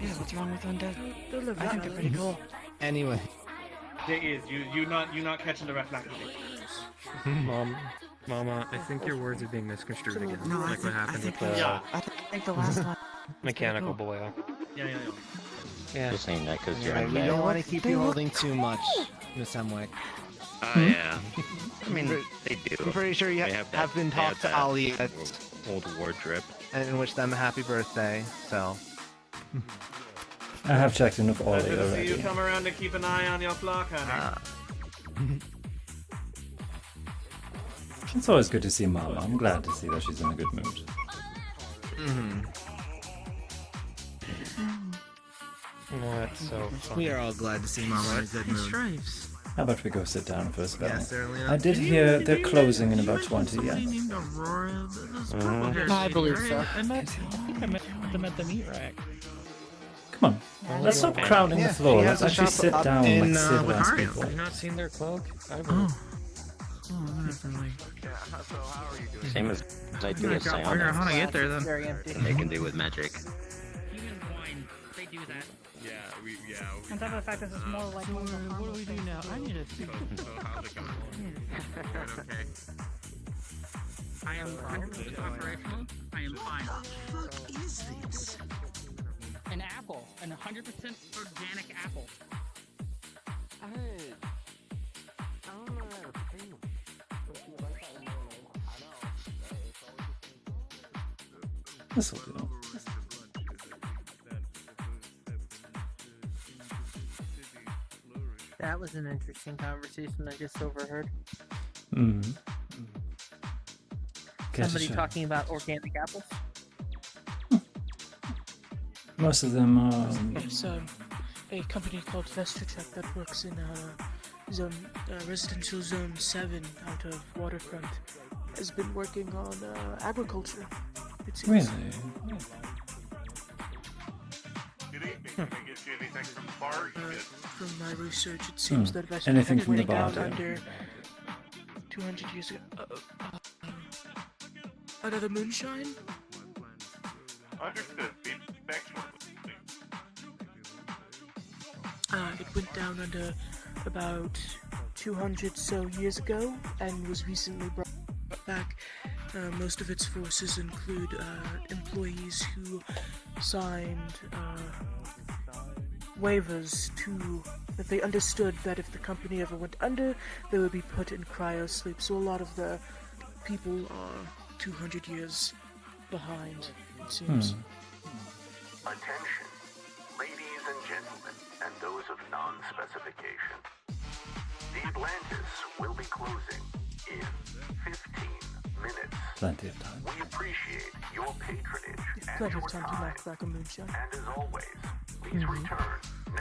Yeah, what's wrong with undead? I think they're pretty cool. Anyway, There is you not catching the reflective. Mama, I think your words are being misconstrued again. No, like what happened with the. I think the last one. mechanical boil. Yeah. Yeah. You're saying that because you're we undead. don't want to keep you holding too much, Miss Hemwick. Oh yeah. I mean, they do. I'm pretty sure you They have been talked to Ali old wardrobe. and wish them a happy birthday. So I have checked in with Ollie Good to see you already. come around to keep an eye on your flock, honey. It's always good to see Mama. I'm glad to see that she's in a good mood. That's so fun. we are all glad to see Mama in a good mood. Stripes. How about we go sit down for a spell? Yes, certainly. I did hear they're closing in about 20, yes. Named Aurora. This purple hair I chick, believe right? so. I think I met them at the meat rack. Come on, let's stop crowding the floor. she Let's has a actually shop sit up down in, like with civilized Mario. people. Have you not seen their cloak? I will. Oh, I'm gonna have to like. Same as I do I with gotta figure out how to psionics. get there then. Very empty. And they can do with magic. They do that. Yeah. On top of the fact this is more like What do we do now? I need a suit. How's it going? Okay. I am 100% operational. I am fine. What the fuck is this? An apple. An 100% organic apple. This'll do. that was an interesting conversation I just overheard. Mm-hmm. Somebody talking about organic apples. Most of them are. It's a company called Vestertech that works in residential zone 7 out of Waterfront. Has been working on agriculture. It seems. Really? Good evening. Can I get you anything from the bar? From my research, it seems that Vestertech Anything from the went down bar, under 200 years ago. Another moonshine? Understood. Be back shortly. It went down under about 200 so years ago and was recently brought back. Most of its forces include employees who signed waivers that they understood that if the company ever went under, they would be put in cryo sleep. So a lot of the people are 200 years behind, it seems. Attention, ladies and gentlemen, and those of non-specification. The Atlantis will be closing in 15 minutes. Plenty of time. We appreciate your patronage and Plenty your of time to time. knock back a moonshine. And as always, please return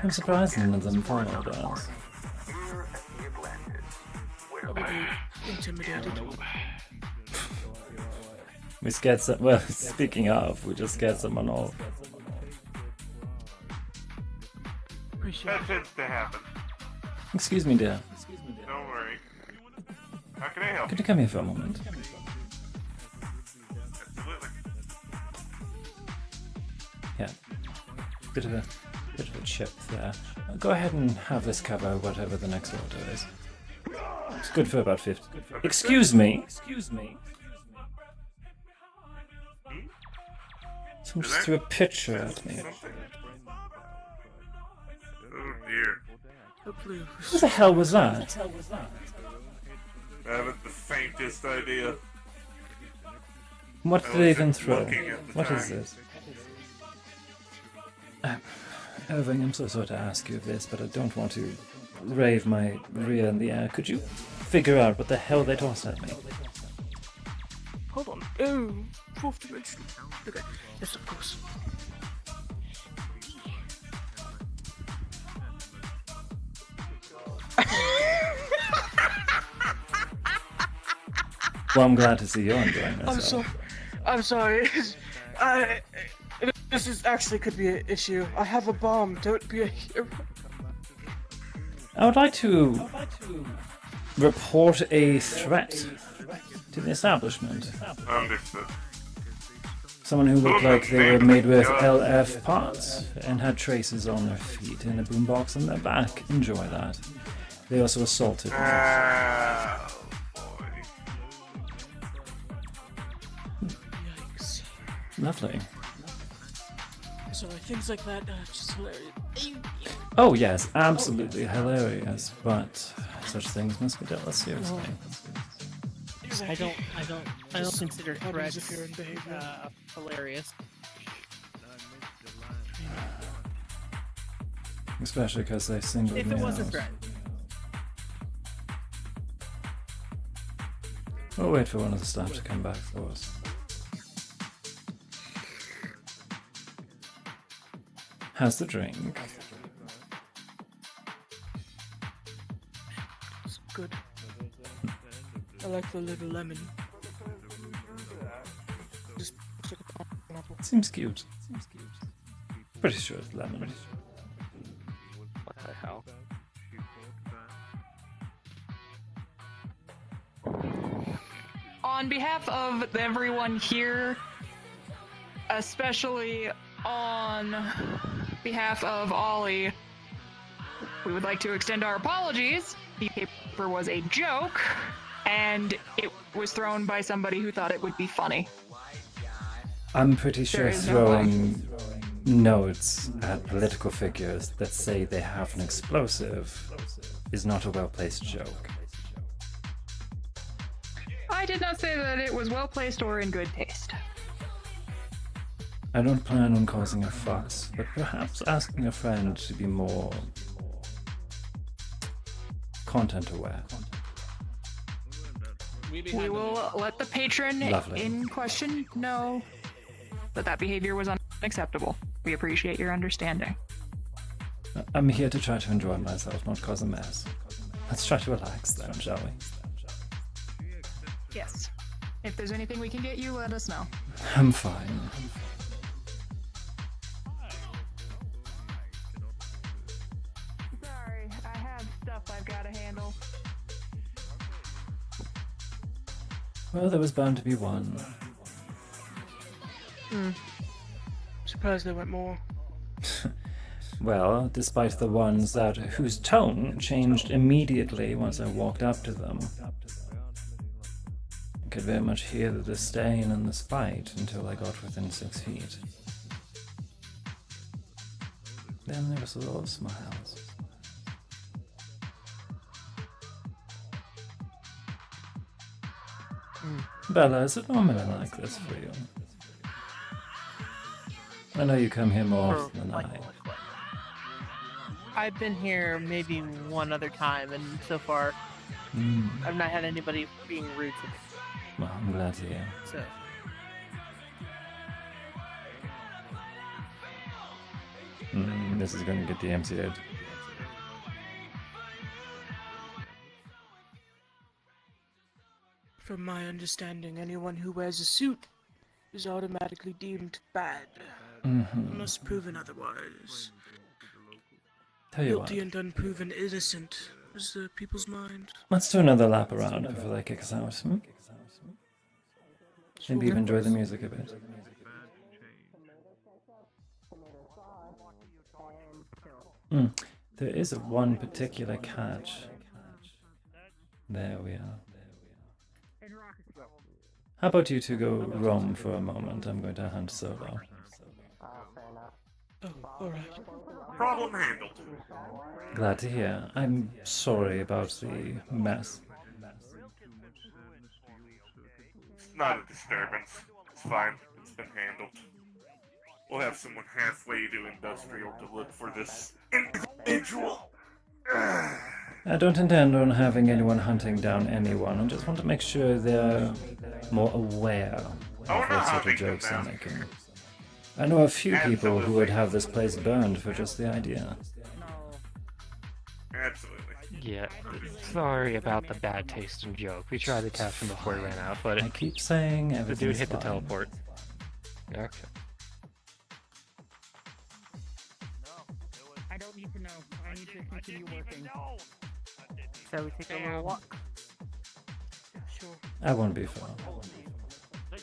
I'm surprised none of them followed us. here at the Atlantis, where Probably intimidated. We scared some. Well, speaking of, we just scared someone off. Appreciate That tends to happen. Excuse me, dear. Don't worry. How can I help? Could you come here for a moment? Absolutely. Yeah. Bit of a chip there. Go ahead and have this cover whatever the next order is. It's good for about 50. Excuse me. Someone just threw a picture at me. Oh dear. Who the hell was that? I haven't the faintest idea. What did they even throw? What is this? Irving, I'm so sorry to ask you this, but I don't want to rave my rear in the air. Could you figure out what the hell they tossed at me? Hold on. Oh, fourth dimension. Okay. Yes, of course. Well, I'm glad to see you're enjoying this. I'm sorry. This is actually could be an issue. I have a bomb. Don't be a hero. I would like to report a threat to the establishment. Understood. Someone who looked like they were made with LF parts and had traces on their feet and a boombox on their back. Enjoy that. They also assaulted me. Yikes. Lovely. Sorry, things like that just hilarious. Oh yes, absolutely hilarious, but such things must be dealt with seriously. I don't consider threats behavior. hilarious. Especially because they singled If me it was a out. threat. We'll wait for one of the staff to come back for us. How's the drink? It's good. I like the little lemon. Just took a pineapple. Seems cute. Pretty sure it's lemon. What the hell? On behalf of everyone here, especially on behalf of Ollie, we would like to extend our apologies. The paper was a joke, and it was thrown by somebody who thought it would be funny. I'm pretty sure There is no throwing notes at political figures that say they have an explosive is not a well-placed joke. I did not say that it was well placed or in good taste. I don't plan on causing a fuss, but perhaps asking a friend to be more content aware. We will let the patron Lovely. in question know that that behavior was unacceptable. We appreciate your understanding. I'm here to try to enjoy myself, not cause a mess. Let's try to relax then, shall we? Yes. If there's anything we can get you, let us know. I'm fine. Sorry, I have stuff I've got to handle. Well, there was bound to be one. Surprised there weren't more. Well, despite the ones whose tone changed immediately once I walked up to them. I could very much hear the disdain and the spite until I got within 6 feet. Then there was a lot of smiles. Bella, is it normally like this for you? I know you come here more often than I. I've been here maybe one other time, and so far, I've not had anybody being rude to me. Well, I'm glad to hear. So. This is going to get DMCA'd. From my understanding, anyone who wears a suit is automatically deemed bad. Unless proven otherwise. Tell you Guilty what. and unproven innocent is the people's mind. Let's do another lap around before they kick us out. Maybe even enjoy the music a bit. There is one particular catch. There we are. How about you two go roam for a moment? I'm going to hunt solo. Oh, alright. Problem handled. Glad to hear. I'm sorry about the mess. It's not a disturbance. It's fine. It's been handled. We'll have someone halfway to industrial to look for this individual. I don't intend on having anyone hunting down anyone. I just want to make sure they're more aware of what sort of jokes they're making. I know a few people who would have this place burned for just the idea. Absolutely. Yeah, sorry about the bad taste in joke. We tried to catch him before he ran out, but I keep saying the dude everything's hit the fine. teleport. Okay. I don't need to know. I need to continue working. So we take a little walk. Sure. I won't be far.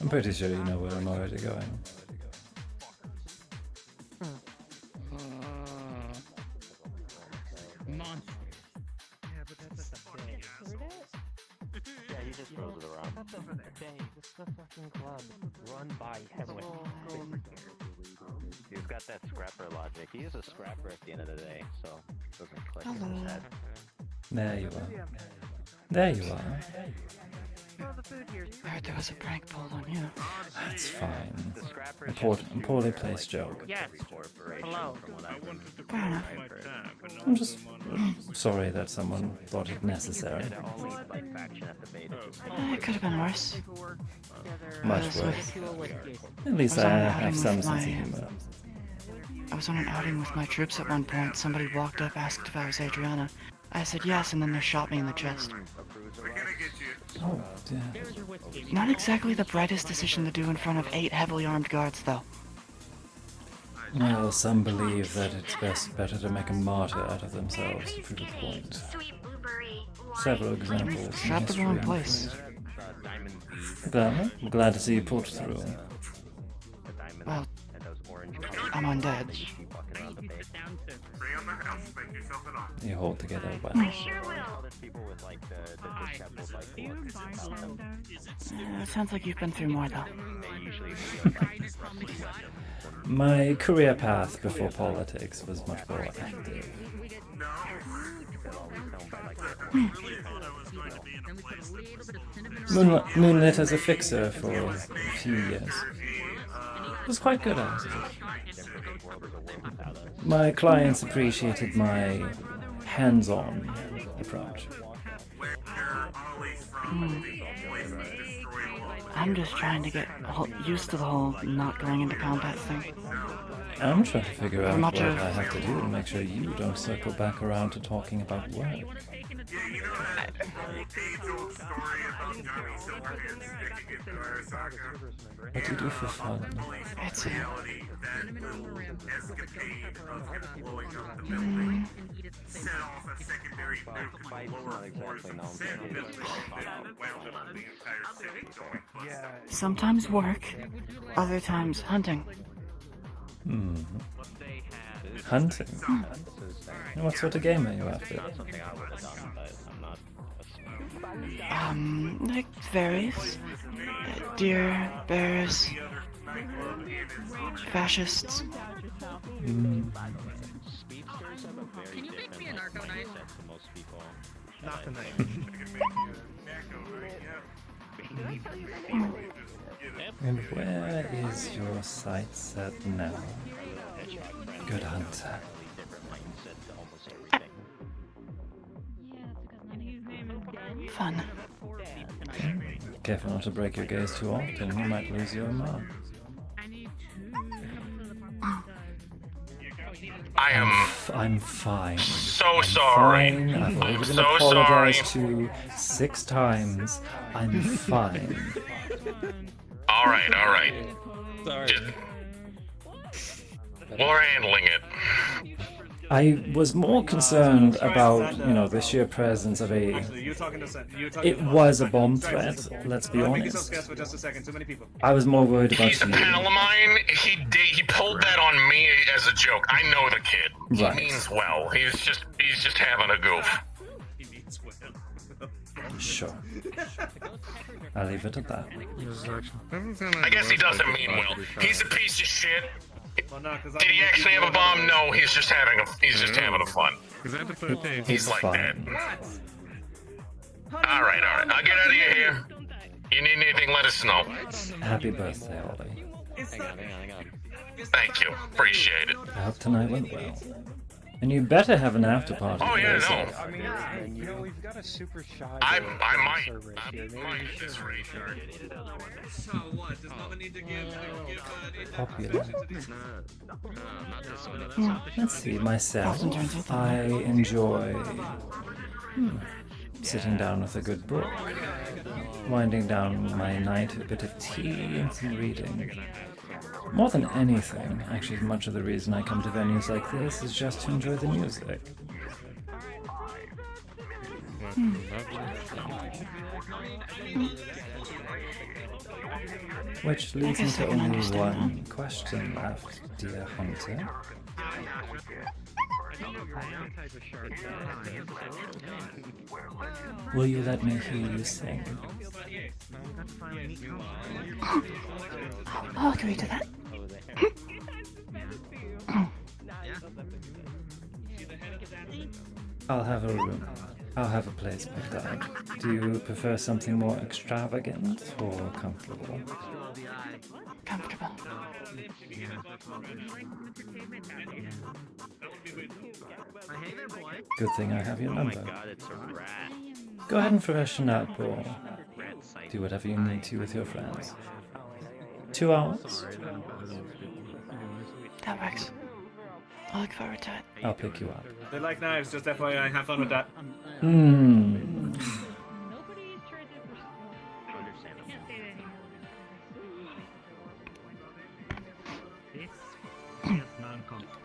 I'm pretty sure you know where I'm already going. Monster. Yeah, but that's the thing. Yeah, he just throws it around. That's over there. This is the fucking club run by Hemwick. He's got that scrapper logic. He is a scrapper at the end of the day, so it doesn't click in his head. There you are. There you are. Well, the food here's I heard there was a prank pulled on you. That's fine. A poorly placed joke. Yes. Hello. Fair enough. I'm just sorry that someone thought it necessary. It could have been worse. Much worse. At least I have some sense of humor. I was on an outing with my troops at one point. Somebody walked up, asked if I was Adriana. I said yes, and then they shot me in the chest. Oh, dear. Not exactly the brightest decision to do in front of 8 heavily armed guards, though. Well, some believe that it's better to make a martyr out of themselves to prove a point. Several examples in Shot the history. wrong place. I'm glad to see you pulled through. Well, I'm undead. You hold together well. It sounds like you've been through more, though. My career path before politics was much more active. Moonlit as a fixer for a few years. It was quite good at it. My clients appreciated my hands-on approach. I'm just trying to get used to the whole not going into combat thing. I'm trying to figure out Much what of- I have to do to make sure you don't circle back around to talking about work. What do you do for fun? It's sometimes work, other times hunting. Hunting? What sort of game are you after? It varies. Deer, bears, fascists. Can you make me a narco knife? Not tonight. And where is your sight set now? Good hunter. Fun. Careful not to break your gaze too often, you might lose your mark. I'm fine. So sorry. Fine. I've already I'm been so apologized sorry. to 6 times. I'm fine. All right. Sorry. We're handling it. I was more concerned about, the sheer presence of a... You're talking to you're talking It was a bomb threat, let's be Make yourself honest. scarce for just a second. Too many people. I was more worried about He's a you. pal of mine. He pulled that on me as a joke. I know the kid. Right. He means well. He's just having a goof. Sure. I'll leave it at that. I guess he doesn't mean well. He's a piece of shit. Did he actually have a bomb? No, he's just having a fun. He's like that. All right. I'll get out of your hair. You need anything, let us know. Happy birthday, Ollie. Hang on. Thank you. Appreciate it. I hope tonight went well. And you better have an after party. Oh, yeah, for no. yourself. I mean, we've got a super shy. I might. At this rate. So what? Does Mama need to give Popular. Let's see, myself. I enjoy sitting down with a good book, winding down my night with a bit of tea and some reading. More than anything, actually, much of the reason I come to venues like this is just to enjoy the music. Which leads me to only one question left, dear Hunter. Will you let me hear you sing? I'll agree to that. I'll have a room. I'll have a place picked out. Do you prefer something more extravagant or comfortable? Comfortable. Good thing I have your number. Go ahead and freshen up or do whatever you need to with your friends. 2 hours? That works. I look forward to it. I'll pick you up. They like knives, just FYI. Have fun with that.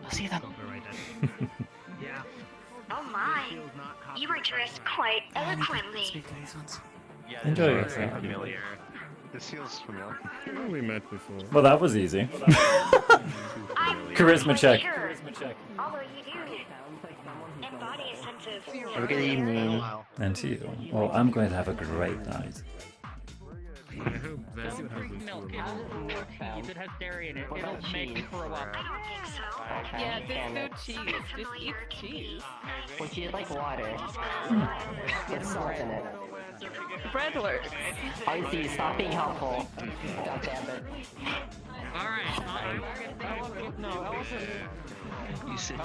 I'll see you then. Oh my, you were dressed quite eloquently. Enjoy yourself. This feels familiar. We met before. Well, that was easy. Charisma check. Although you do embody a sense of Have a good evening. And to you. Well, I'm going to have a great night. Milk. It has dairy in it. It'll make me throw up. Yeah, there's no cheese. Just eat the cheese. Would you like water? Get salt in it. Bread works. I see. Stop being helpful. God damn it. Alright. You sit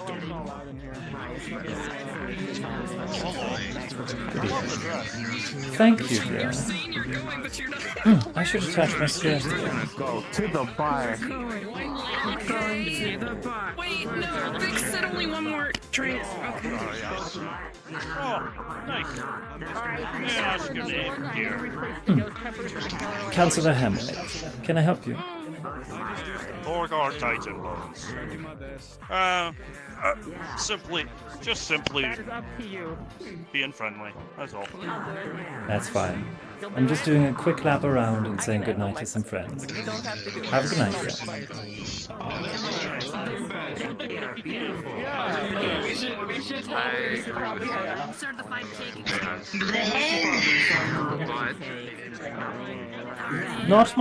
Thank you, dear. I should attach my skills to it. Go to the bar. Wait, no, Vic said only one more drink. Okay. Oh, nice. May I ask your name, dear? Councillor Hemwick, can I help you? Borgard Titan. Simply being friendly. That's all. That's fine. I'm just doing a quick lap around and saying goodnight to some friends. Have a good night, Not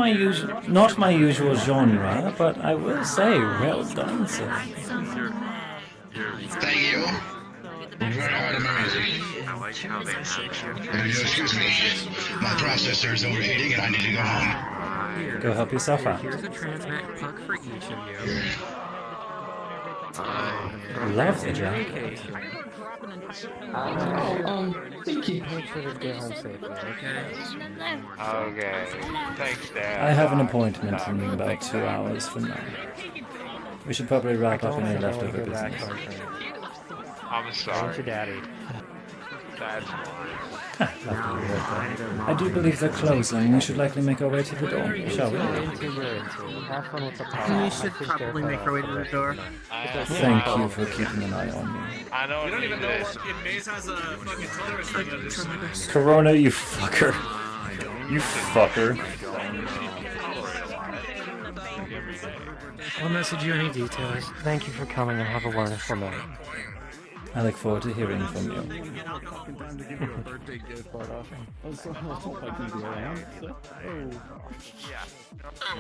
my usual genre, but I will say, well done, sir. Thank you. Very hard on my music. Excuse me. My processor is overheating and I need to go home. Go help yourself out. Here's a transmat plug for each of you. Love the jacket. Thank you. Make sure to get home safely, okay? Okay. Thanks, Dad. I have an appointment in about 2 hours from now. We should probably wrap up any leftover business. I'm sorry. Thank you, Daddy. That's I do believe they're closing. We should likely make our way to the door, shall we? Have fun with the We should probably make our way to the door. Thank you for keeping an eye on me. I don't You don't need even know this. what if Maze has a fucking tolerance thing on this. Corona, you fucker. You fucker. I'll message you any details. Thank you for coming and have a wonderful night. I look forward to hearing from you. At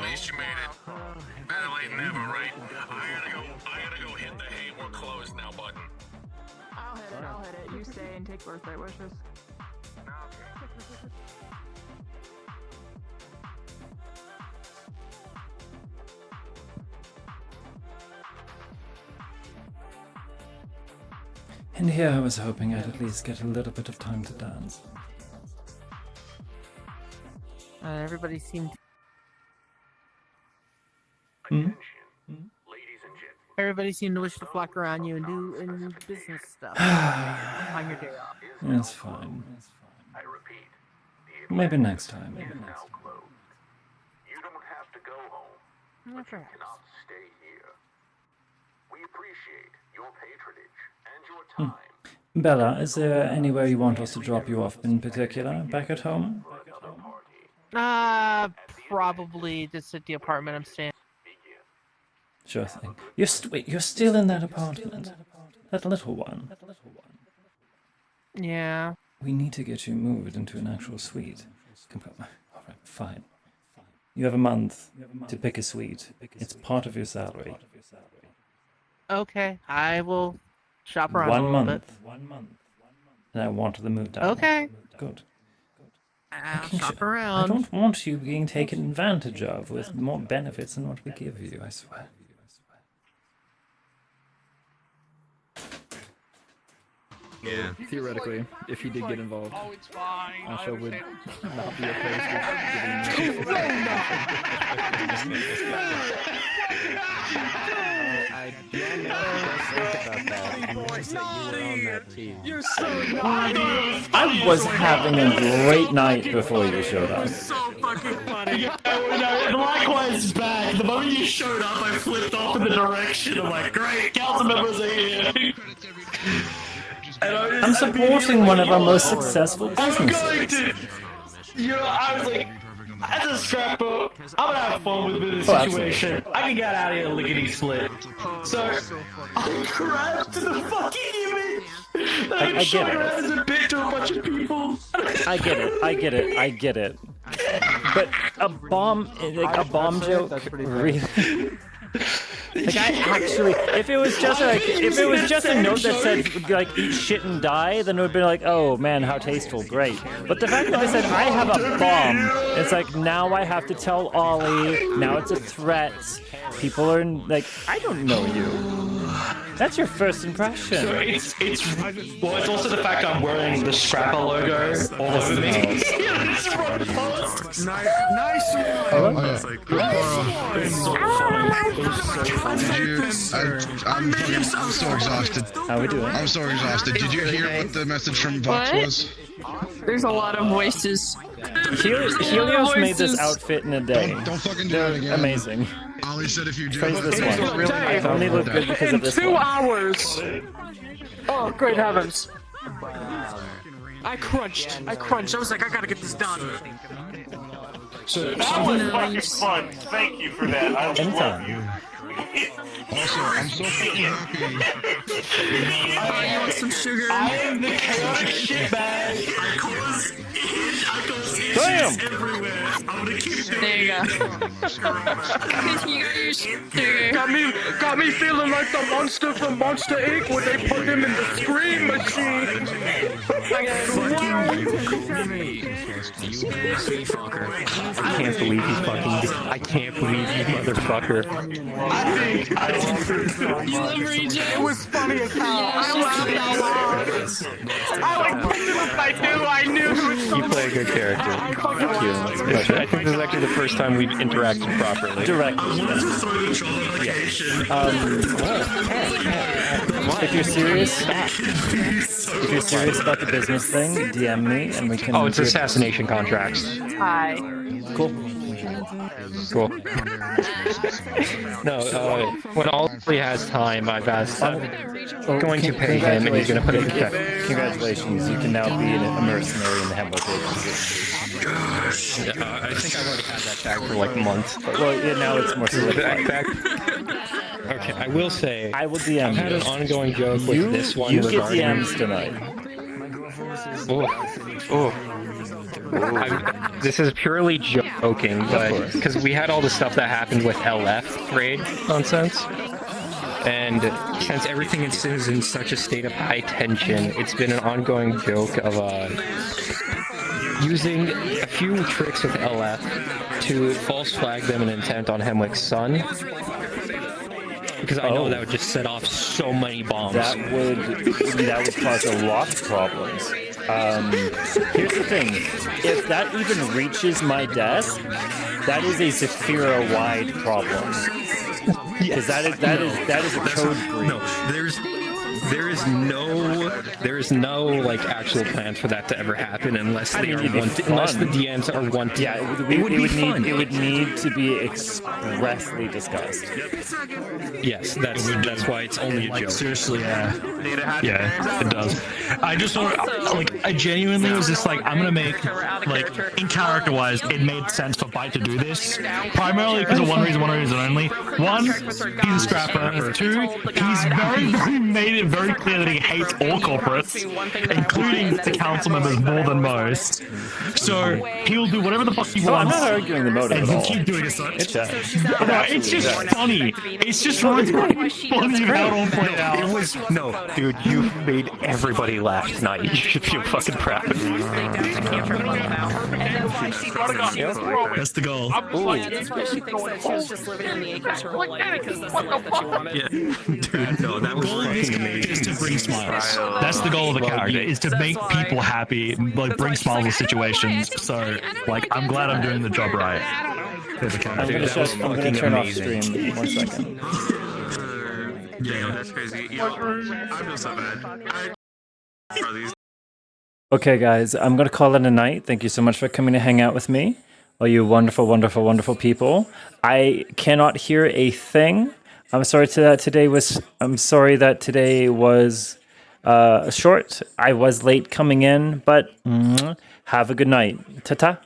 least you made it. Better late than never, right? I gotta go hit the hey, we're closed now button. I'll hit it. You stay and take birthday wishes. And here I was hoping I'd at least get a little bit of time to dance. Everybody seemed. Everybody seemed to wish to flock around you and do business stuff on your day off. That's fine. Maybe next time. You don't have to go home. But you cannot stay here. We appreciate your patronage and your time. Bella, is there anywhere you want us to drop you off in particular? Back at home? Probably just at the apartment I'm staying. Sure thing. You're still in that apartment? That little one? Yeah. We need to get you moved into an actual suite. Alright, fine. You have a month to pick a suite. It's part of your salary. Okay, I will shop around 1 a little month. bit. 1 month. And I want the move down. Okay. Good. I'll shop around. I don't want you being taken advantage of with more benefits than what we give you, I swear. Yeah, theoretically, if he did get involved, Asha would not be opposed to giving him I don't know about that. He knows that you were on that team. You're so naughty. I was having a great night before you showed up. So fucking funny. Likewise back. The moment you showed up, I flipped off in the direction. I'm like, great, council members are here. I'm supporting one of our most successful businesses. I'm going to. I was like, as a scrapper, I'm gonna have fun with this situation. I can get out of here lickety split. So I grabbed the fucking image. I get it. As a bit to a bunch of people. I get it. But a bomb joke, really? Like I actually, if it was just a note that said like eat shit and die, then it would be like, oh man, how tasteful, great. But the fact that I said I have a bomb, it's like now I have to tell Ollie. Now it's a threat. People are like, I don't know you. That's your first impression. So it's also the fact I'm wearing the Scrapper logo all over me. Nice one. I'm so exhausted. How we doing? I'm so exhausted. Did you hear what the message from Vox was? There's a lot of voices. Helios made this outfit in a day. Don't fucking do it again. Amazing. Ollie said if you do Praise this one. Really I only look good because of this in 2 one. hours. Oh, great heavens. I crunched. I was like, I gotta get this done. So that was fucking fun. Thank you for that. I love you. Also, I'm so fucking happy. You want some sugar? I am the chaotic shitbag. I cause issues Damn. everywhere. I'm gonna keep doing There you go. Got me feeling like the monster from Monster Inc. when they put him in the scream machine. I can't believe you motherfucker. It was funny as hell. I laughed out loud. I like picked him up. I knew it was so You play a good character. Thank you. I think this is actually the first time we've interacted properly. Directly. If you're serious about the business thing, DM me and we can. Oh, it's assassination contracts. Hi. Cool. No, when Ollie has time, I've asked. I'm going to pay him, and he's going to put it in check. Congratulations, you can now be a mercenary in the Hemwick agency. I think I've already had that tag for like months. Well, yeah, now it's more solidified. Okay, I will say I will DM I've had you. an ongoing joke with this one You get regarding. DMs tonight. This is purely joking, but because we had all the stuff that happened with LF raid nonsense, and since everything is in such a state of high tension, it's been an ongoing joke of using a few tricks with LF to false flag them an intent on Hemwick's son. Because I know that would just set off so many bombs. That would cause a lot of problems. Here's the thing: if that even reaches my desk, that is a Zafira-wide problem. Because that is a code breach. No, there is no like actual plan for that to ever happen unless unless the DMs are wanted. Yeah, it would need to be expressly discussed. Yes, that's why it's only a joke. Seriously, yeah, it does. I just I genuinely was just like, I'm gonna make in character wise, it made sense for Byte to do this primarily because of one reason only. One, he's a scrapper. Two, he's very made it very clear that he hates all corporates, including the council members more than most. So he'll do whatever the fuck he wants. I'm not arguing the motive and at all. he'll keep doing it. It's just does. funny. It's just really funny how it all played out. It was dude. You made everybody laugh tonight. You should feel fucking proud. That's the goal. She thinks that she was just living in the acres her whole life because that's the life that she wanted. Yeah. Dude, no, that was fucking amazing. Is to bring smiles. That's the goal of the character, is to make people happy, bring smiles to situations. So, I'm glad I'm doing the job right. I'm gonna turn off stream. 1 second. Yeah, that's crazy. I feel so bad. Okay, guys, I'm going to call it a night. Thank you so much for coming to hang out with me. All you wonderful, wonderful, wonderful people. I cannot hear a thing. I'm sorry that today was short. I was late coming in, but have a good night. Ta-ta.